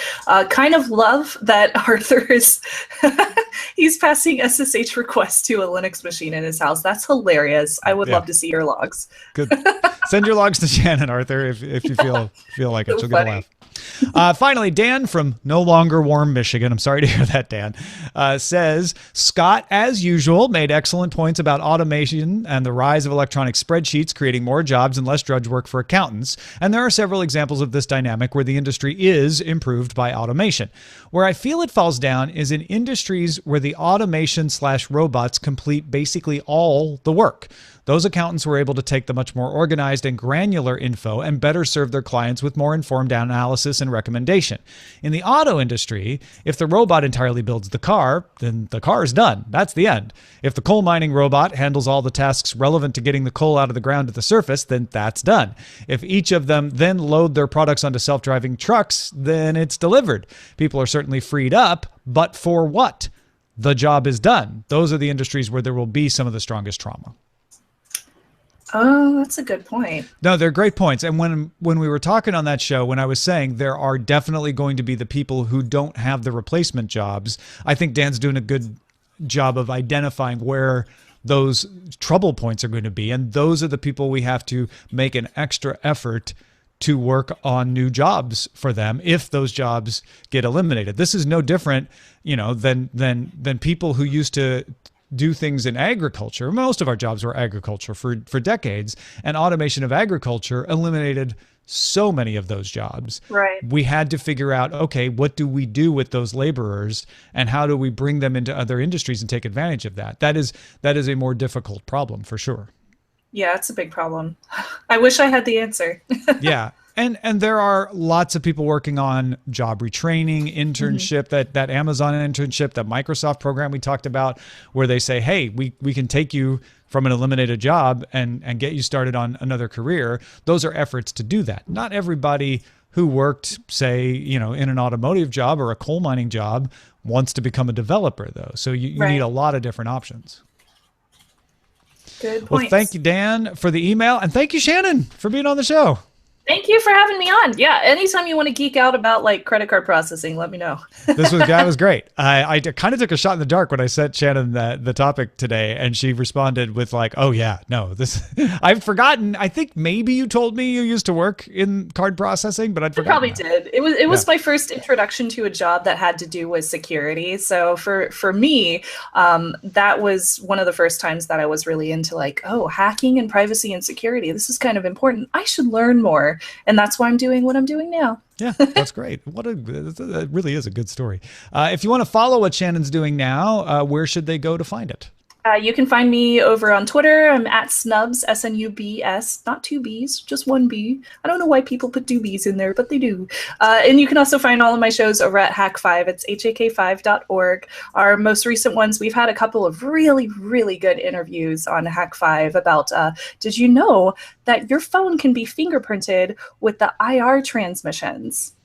Kind of love that Arthur is he's passing SSH requests to a Linux machine in his house. That's hilarious. I would love to see your logs. Good. Send your logs to Shannon, Arthur, if you feel like it. She'll get a laugh. Finally, Dan from no longer warm Michigan, I'm sorry to hear that, Dan, says, "Scott, as usual, made excellent points about automation and the rise of electronic spreadsheets creating more jobs and less drudge work for accountants. And there are several examples of this dynamic where the industry is improved by automation. Where I feel it falls down is in industries where the automation/robots complete basically all the work. Those accountants were able to take the much more organized and granular info and better serve their clients with more informed analysis and recommendation. In the auto industry, if the robot entirely builds the car, then the car is done. That's the end. If the coal mining robot handles all the tasks relevant to getting the coal out of the ground to the surface, then that's done. If each of them then load their products onto self-driving trucks, then it's delivered. People are certainly freed up, but for what? The job is done. Those are the industries where there will be some of the strongest trauma." Oh, that's a good point. No, they're great points. And when we were talking on that show, when I was saying there are definitely going to be the people who don't have the replacement jobs, I think Dan's doing a good job of identifying where those trouble points are going to be. And those are the people we have to make an extra effort to work on new jobs for them if those jobs get eliminated. This is no different, than people who used to do things in agriculture. Most of our jobs were agriculture for decades, and automation of agriculture eliminated so many of those jobs. Right. We had to figure out, okay, what do we do with those laborers, and how do we bring them into other industries and take advantage of that? That is a more difficult problem for sure. Yeah, it's a big problem. I wish I had the answer. Yeah. And there are lots of people working on job retraining, internship, that Amazon internship, that Microsoft program we talked about, where they say, hey, we can take you from an eliminated job and get you started on another career. Those are efforts to do that. Not everybody who worked, say, in an automotive job or a coal mining job wants to become a developer, though. So you need a lot of different options. Good points. Well, thank you, Dan, for the email. And thank you, Shannon, for being on the show. Thank you for having me on. Yeah, anytime you want to geek out about like credit card processing, let me know. That was great. I kind of took a shot in the dark when I sent Shannon the topic today, and she responded with like, "Oh yeah, no, this I've forgotten. I think maybe you told me you used to work in card processing, but I'd forgotten." I probably did. It was my first introduction to a job that had to do with security. So for me, that was one of the first times that I was really into like, oh, hacking and privacy and security. This is kind of important. I should learn more. And that's why I'm doing what I'm doing now. Yeah, that's great. That really is a good story. If you want to follow what Shannon's doing now, where should they go to find it? You can find me over on Twitter. I'm at Snubs, SNUBS, not two B's, just one B. I don't know why people put two B's in there, but they do. And you can also find all of my shows over at Hack5. It's hak5.org. Our most recent ones, we've had a couple of really, really good interviews on Hack5 about, did you know that your phone can be fingerprinted with the IR transmissions?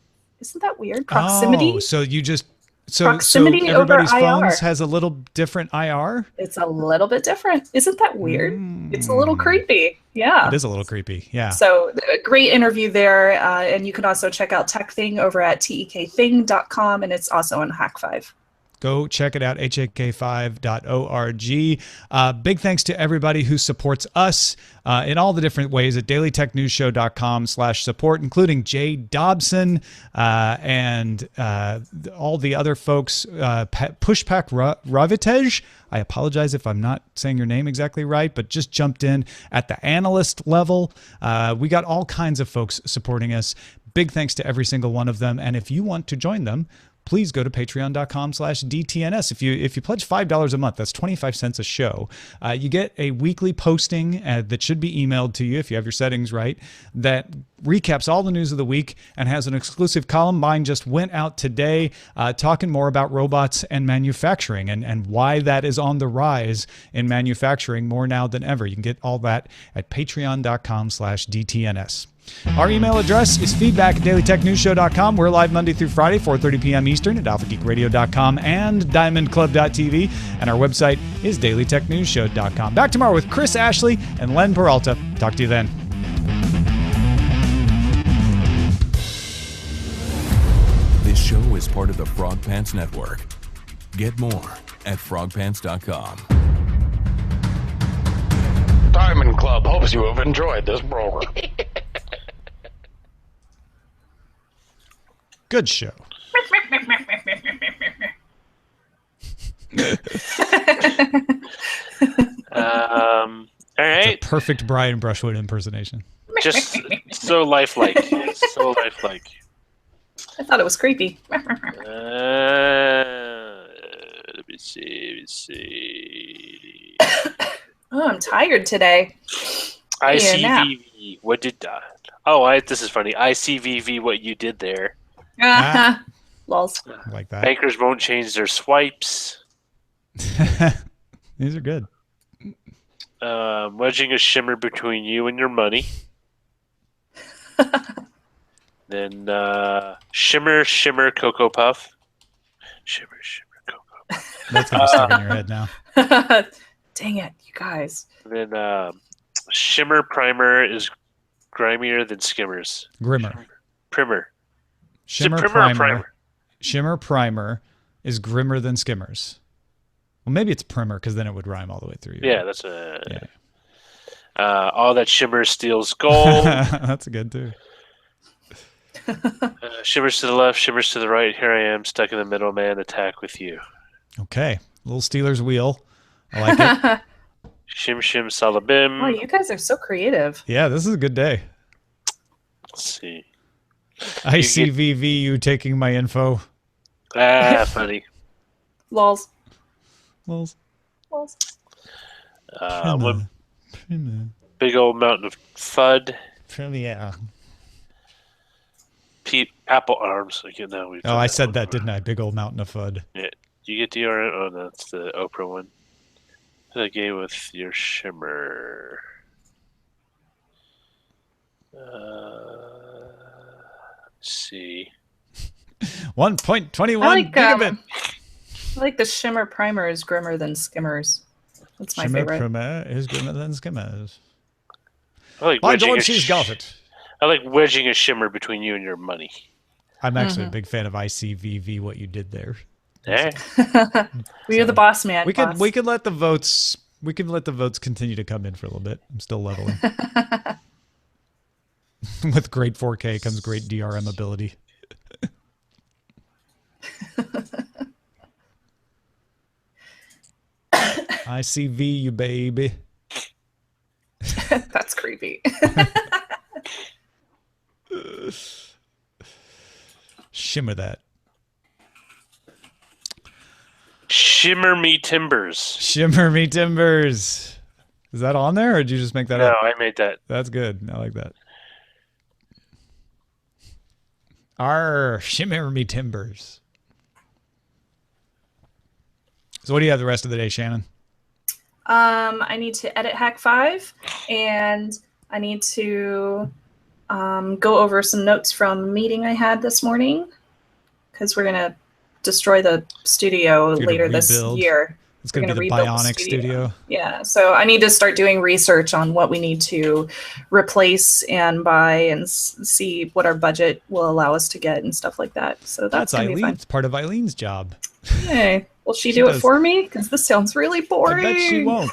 Isn't that weird? Proximity? Oh, so you just... So proximity everybody's over phones IR has a little different IR? It's a little bit different. Isn't that weird? It's a little creepy. Yeah. It is a little creepy. Yeah. So a great interview there. And you can also check out Tech Thing over at tekthing.com. And it's also on Hack5. Go check it out, hak5.org. Big thanks to everybody who supports us in all the different ways at dailytechnewsshow.com/support, including Jay Dobson and all the other folks. Pushpak Ravitej. I apologize if I'm not saying your name exactly right, but just jumped in at the analyst level. We got all kinds of folks supporting us. Big thanks to every single one of them. And if you want to join them, please go to patreon.com/DTNS. If you pledge $5 a month, that's 25 cents a show. You get a weekly posting that should be emailed to you if you have your settings right, that recaps all the news of the week and has an exclusive column. Mine just went out today talking more about robots and manufacturing and why that is on the rise in manufacturing more now than ever. You can get all that at patreon.com/DTNS. Our email address is feedback@dailytechnewsshow.com. We're live Monday through Friday, 4:30 p.m. Eastern at alphageekradio.com and diamondclub.tv. And our website is dailytechnewsshow.com. Back tomorrow with Chris Ashley and Len Peralta. Talk to you then. This show is part of the Frog Pants Network. Get more at frogpants.com. Diamond Club hopes you have enjoyed this program. Good show. All right. It's a perfect Brian Brushwood impersonation. Just so lifelike. So lifelike. I thought it was creepy. Let me see. Oh, I'm tired today. iCVV. What did... this is funny. iCVV, what you did there. Lols. Like that. Bankers won't change their swipes. These are good. Wedging a shimmer between you and your money. Then shimmer Cocoa Puff. Shimmer Cocoa Puff. That's going to be stuck in your head now. Dang it, you guys. Then shimmer primer is grimier than skimmers. Grimmer. Primer. Shimmer primer. Shimmer primer is grimmer than skimmers. Well, maybe it's primer because then it would rhyme all the way through. Yeah, that's a. Yeah. All that shimmer steals gold. That's a good too. Shimmers to the left, shimmers to the right. Here I am, stuck in the middle, man. Attack with you. Okay, little Steelers wheel. I like it. Shim Shim Salabim. Oh, you guys are so creative. Yeah, this is a good day. Let's see. iCVV, you taking my info. Funny. Lols. Lols. Lols. One big old mountain of FUD. Yeah. Apple Arms. Again, now Oh, I said that, didn't I? Big old mountain of FUD. Yeah. You get DRM? Oh, no, that's the Oprah one. The game with your shimmer. Let's see. 1.21 gigabit. I like the shimmer primer is grimmer than skimmers. That's my Shimmer favorite. primer is grimmer than skimmers. I like My Dorothy's got it. I like wedging a shimmer between you and your money. I'm actually a big fan of iCVV. What you did there. Eh? You're the boss man. We could let the votes. We can let the votes continue to come in for a little bit. I'm still leveling. With great 4K comes great DRM ability. iCV, you baby. That's creepy. Shimmer that. Shimmer me timbers. Shimmer me timbers. Is that on there, or did you just make that up? No, I made that. That's good. I like that. Shimmer me timbers. So what do you have the rest of the day, Shannon? I need to edit Hack 5, and I need to go over some notes from a meeting I had this morning, because we're going to destroy the studio later this year. It's going to be the Bionic studio. Yeah, so I need to start doing research on what we need to replace and buy and see what our budget will allow us to get and stuff like that. So that's going to be fun. It's part of Eileen's job. Hey, will she do it for me? Because this sounds really boring. I bet she won't.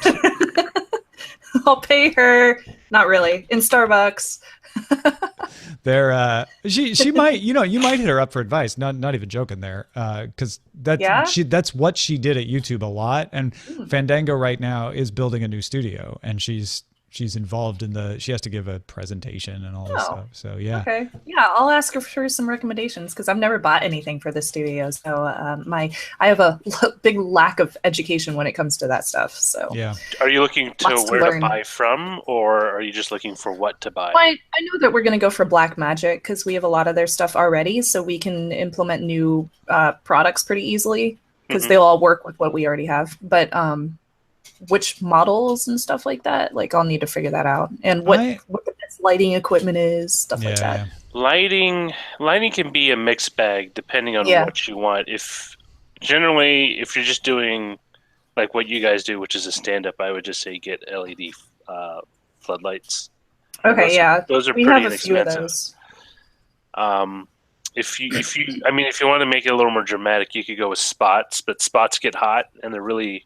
I'll pay her. Not really. In Starbucks. She might, you might hit her up for advice. Not even joking there. Because that's what she did at YouTube a lot. And Fandango right now is building a new studio, and she's involved in she has to give a presentation and all this stuff. So yeah. Okay. Yeah, I'll ask her for some recommendations, because I've never bought anything for the studio. So I have a big lack of education when it comes to that stuff. So yeah. Are you looking to where to buy from, or are you just looking for what to buy? Well, I know that we're going to go for Black Magic, because we have a lot of their stuff already, so we can implement new products pretty easily, because they'll all work with what we already have. But which models and stuff like that, like I'll need to figure that out, and what the best lighting equipment is, stuff like that. Lighting can be a mixed bag depending on what you want. If you're just doing like what you guys do, which is a stand-up, I would just say get LED floodlights. Okay, those are we pretty have a few of those. If you want to make it a little more dramatic, you could go with spots, but spots get hot and they're really.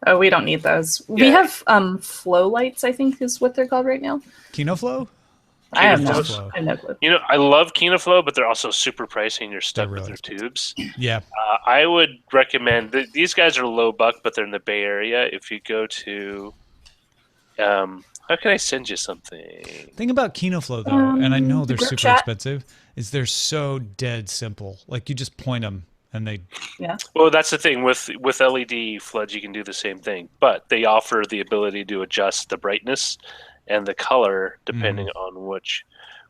Oh, we don't need those. Yeah. We have flow lights, I think is what they're called right now. KinoFlow? I have no clue. I love KinoFlow, but they're also super pricey and you're stuck with their tubes. Yeah. I would recommend these guys are low buck, but they're in the Bay Area. If you go to how can I send you something? Thing about KinoFlow though, and I know they're super expensive, is they're so dead simple. Like you just point them and they. Yeah. Well, that's the thing with LED floods. You can do the same thing, but they offer the ability to adjust the brightness and the color depending on which.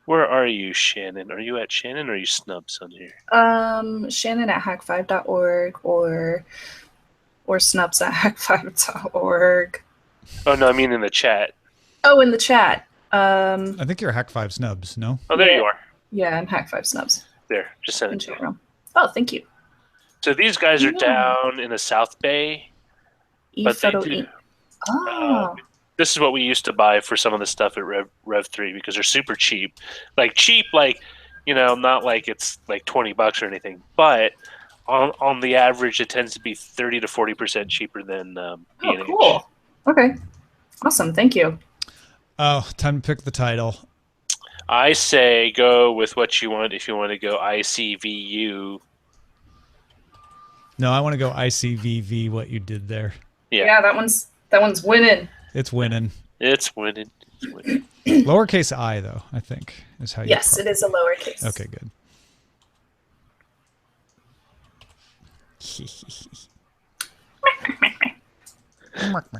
Where are you, Shannon? Are you at Shannon or are you Snubs on here? Shannon at hack5.org or Snubs at hack5.org. Oh no, I mean in the chat. Oh, in the chat. I think you're Hack5 Snubs, no? Oh, there you are. Yeah, I'm Hack5 Snubs. There, just send it to you. Oh, thank you. So these guys are down in the South Bay, but they do. This is what we used to buy for some of the stuff at Rev 3 because they're super cheap. Like not like it's like $20 or anything, but on the average, it tends to be 30 to 40% cheaper than B&H. Cool. Okay, awesome. Thank you. Oh, time to pick the title. I say go with what you want. If you want to go iCVU. No, I want to go iCVV. What you did there. Yeah, that one's winning. It's winning. It's winning. Lowercase I, though, I think, is how you Yes, it is a lowercase. Okay, good.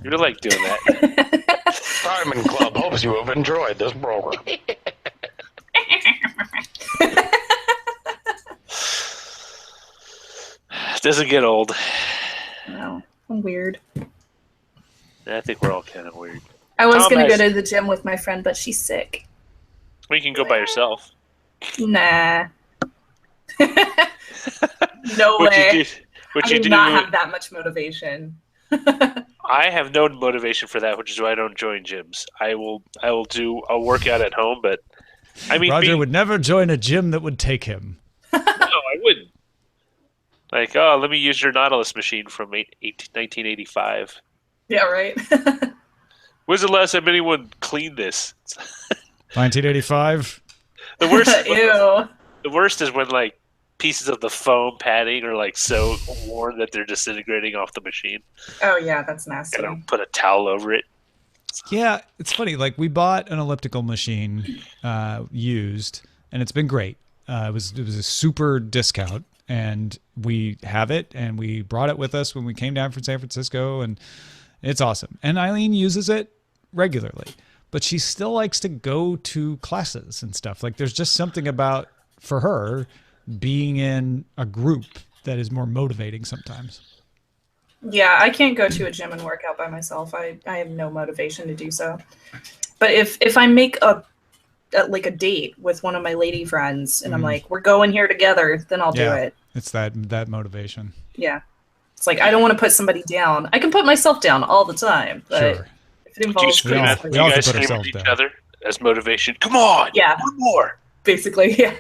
You like doing that. Diamond Club hopes you have enjoyed this program. Doesn't get old. No, I'm weird. I think we're all kind of weird. I was going to go to the gym with my friend, but she's sick. Well, you can go by yourself. Nah. No way. I do not have that much motivation. I have no motivation for that, which is why I don't join gyms. I'll work out at home, but I mean, Roger would never join a gym that would take him. No, I wouldn't. Like, oh, let me use your Nautilus machine from 1985. Yeah, right. When's the last time anyone cleaned this? 1985. The worst. Ew. The worst is when like pieces of the foam padding are like so worn that they're disintegrating off the machine. Oh yeah, that's nasty. Gotta put a towel over it. Yeah, it's funny. Like we bought an elliptical machine used, and it's been great. It was a super discount, and we have it, and we brought it with us when we came down from San Francisco, and it's awesome. And Eileen uses it regularly, but she still likes to go to classes and stuff. Like there's just something about, for her, being in a group that is more motivating sometimes. Yeah, I can't go to a gym and work out by myself. I have no motivation to do so. But if I make a date with one of my lady friends and I'm like, we're going here together, then I'll do it. It's that motivation. Yeah. It's like, I don't want to put somebody down. I can put myself down all the time, but Sure. if it involves We all have scream to at put ourselves each down. other as motivation. Come on, Yeah. one more. basically, yeah.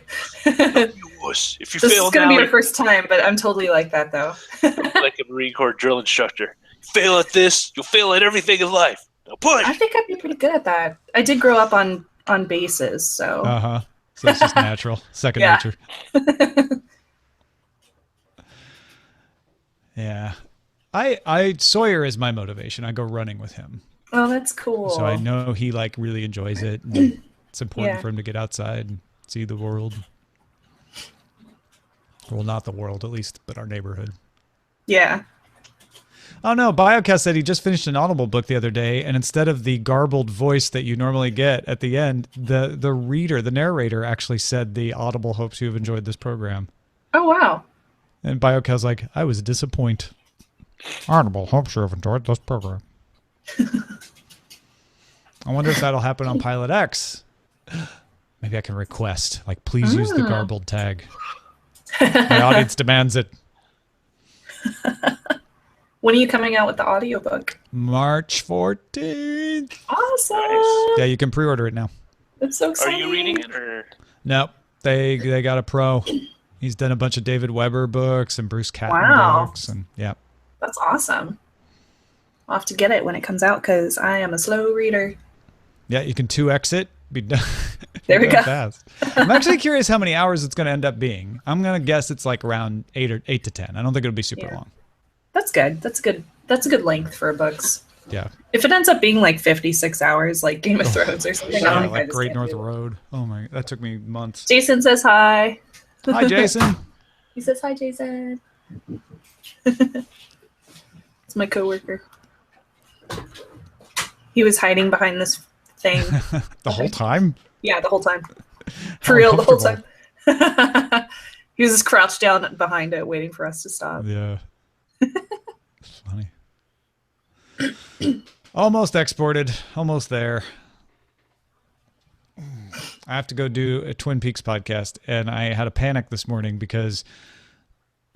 If you This fail is going to now, be your first time, but I'm totally like that, though. like a Marine Corps drill instructor. Fail at this, you'll fail at everything in life. Now push. I think I'd be pretty good at that. I did grow up on bases, so. So it's just natural, second Yeah. nature. Yeah, I Sawyer is my motivation. I go running with him, Oh, that's cool. so I know he like really enjoys it. And it's important Yeah. for him to get outside and see the world. Well, not the world, at least, but our neighborhood. Yeah. Oh no, Biocast said he just finished an Audible book the other day, and instead of the garbled voice that you normally get at the end, the narrator actually said the Audible hopes you have enjoyed this program. Oh, wow. And Biocast's like, I was disappointed. Audible hopes you have enjoyed this program. I wonder if that'll happen on Pilot X. Maybe I can request, like, please use the garbled tag. My audience demands it. When are you coming out with the audiobook? March 14th. Awesome. Yeah, you can pre-order it now. That's so Are exciting. you reading it or? Nope. They got a pro. He's done a bunch of David Weber books and Bruce Catton Wow. books, and yeah. That's awesome. I'll have to get it when it comes out because I am a slow reader. Yeah, you can 2x it. Be done. There we done go. Fast. I'm actually curious how many hours it's going to end up being. I'm going to guess it's like around 8 to 10. I don't think it'll be super long. That's good. That's a good length for books. Yeah. If it ends up being like 56 hours, like Game of Thrones or something, I Yeah, don't think I like just Great can't North do it. Road. Oh my, that took me months. Jason says hi. Hi, Jason. He says hi, Jason. It's my coworker. He was hiding behind this thing. The whole time? Yeah, the whole time. For How real, the whole time. uncomfortable. He was just crouched down behind it, waiting for us to stop. Yeah. It's funny. Almost exported. Almost there. I have to go do a Twin Peaks podcast, and I had a panic this morning because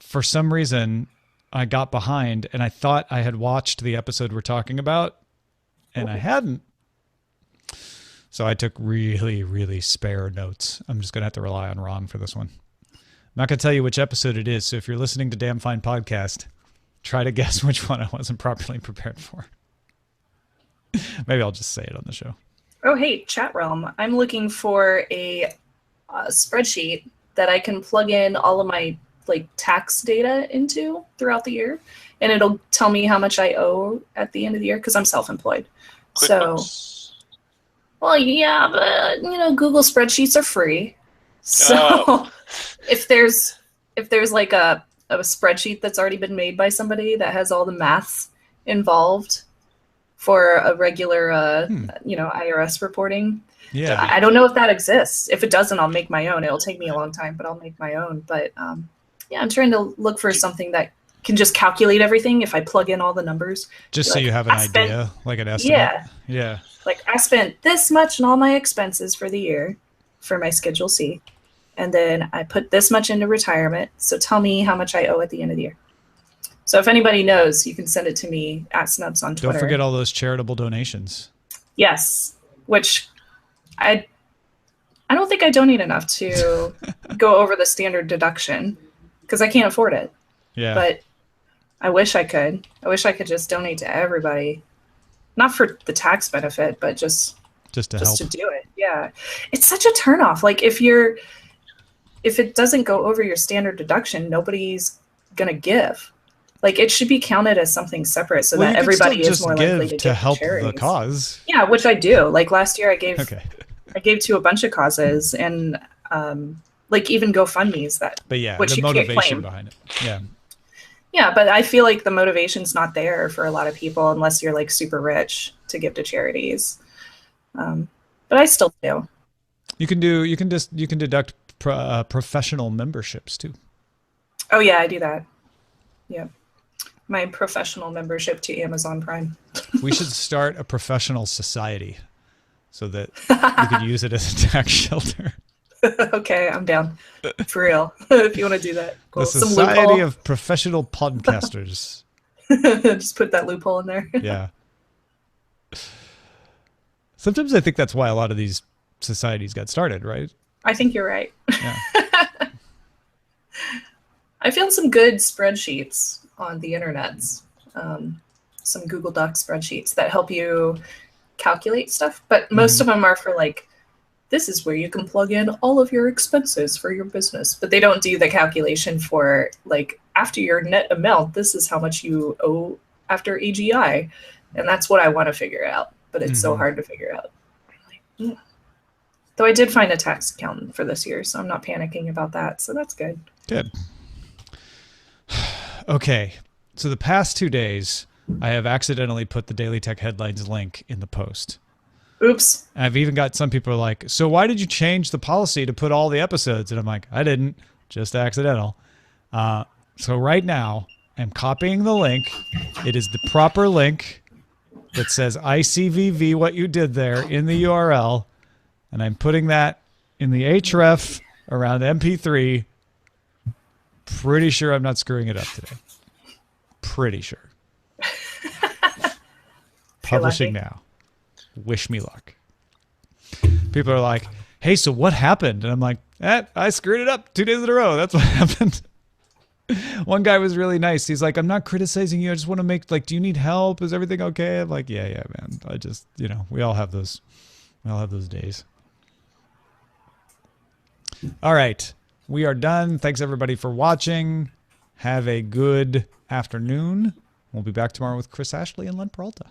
for some reason I got behind and I thought I had watched the episode we're talking about, and I hadn't. So I took really, really spare notes. I'm just going to have to rely on Ron for this one. I'm not going to tell you which episode it is, so if you're listening to Damn Fine Podcast, try to guess which one I wasn't properly prepared for. Maybe I'll just say it on the show. Oh, hey, chat realm. I'm looking for a spreadsheet that I can plug in all of my like tax data into throughout the year. and it'll tell me how much I owe at the end of the year because I'm self-employed. So, well, yeah, but Google spreadsheets are free. So if there's like a spreadsheet that's already been made by somebody that has all the maths involved for a regular IRS reporting. Yeah. I don't know if that exists. If it doesn't, I'll make my own. It'll take me a long time, but I'll make my own. But I'm trying to look for something that can just calculate everything if I plug in all the numbers. Just so you have an idea, like an estimate. Yeah. Yeah. Like I spent this much on all my expenses for the year for my Schedule C. And then I put this much into retirement. So tell me how much I owe at the end of the year. So if anybody knows, you can send it to me at Snubs on Twitter. Don't forget all those charitable donations. Yes, which I don't think I donate enough to go over the standard deduction because I can't afford it. Yeah. But I wish I could. I wish I could just donate to everybody. Not for the tax benefit, but just to help. To do it. Yeah. It's such a turnoff. Like if it doesn't go over your standard deduction, nobody's going to give. Like it should be counted as something separate so that everybody is more likely to give help charities. The cause. Yeah, which I do. Like last year I gave to a bunch of causes and like even GoFundMes that which the you motivation can't claim. behind it. Yeah. Yeah, but I feel like the motivation's not there for a lot of people unless you're like super rich to give to charities. But I still do. You can deduct professional memberships too. Oh yeah, I do that. Yeah. My professional membership to Amazon Prime. We should start a professional society so that you could use it as a tax shelter. Okay, I'm down. For real. If you want to do that. Cool. The Society of Professional Podcasters. Just put that loophole in there. Yeah. Sometimes I think that's why a lot of these societies got started, right? I think you're right. Yeah. I found some good spreadsheets on the internets. Some Google Docs spreadsheets that help you calculate stuff, but most of them are for like, this is where you can plug in all of your expenses for your business, but they don't do the calculation for like after your net amount, this is how much you owe after AGI. And that's what I want to figure out, but it's so hard to figure out. Like, though I did find a tax accountant for this year, so I'm not panicking about that. So that's good. Good. Okay. So the past 2 days, I have accidentally put the Daily Tech Headlines link in the post. Oops. And I've even got some people are like, so why did you change the policy to put all the episodes? And I'm like, I didn't, just accidental. So right now I'm copying the link. It is the proper link that says iCVV, what you did there in the URL. And I'm putting that in the href around MP3. Pretty sure I'm not screwing it up today. Pretty sure. Publishing now. Wish me luck. People are like, hey, so what happened? And I'm like, I screwed it up 2 days in a row. That's what happened. One guy was really nice. He's like, I'm not criticizing you. I just want to make, like, do you need help? Is everything okay? I'm like, yeah, man. I just, we all have those. We all have those days. All right. We are done. Thanks, everybody, for watching. Have a good afternoon. We'll be back tomorrow with Chris Ashley and Len Peralta.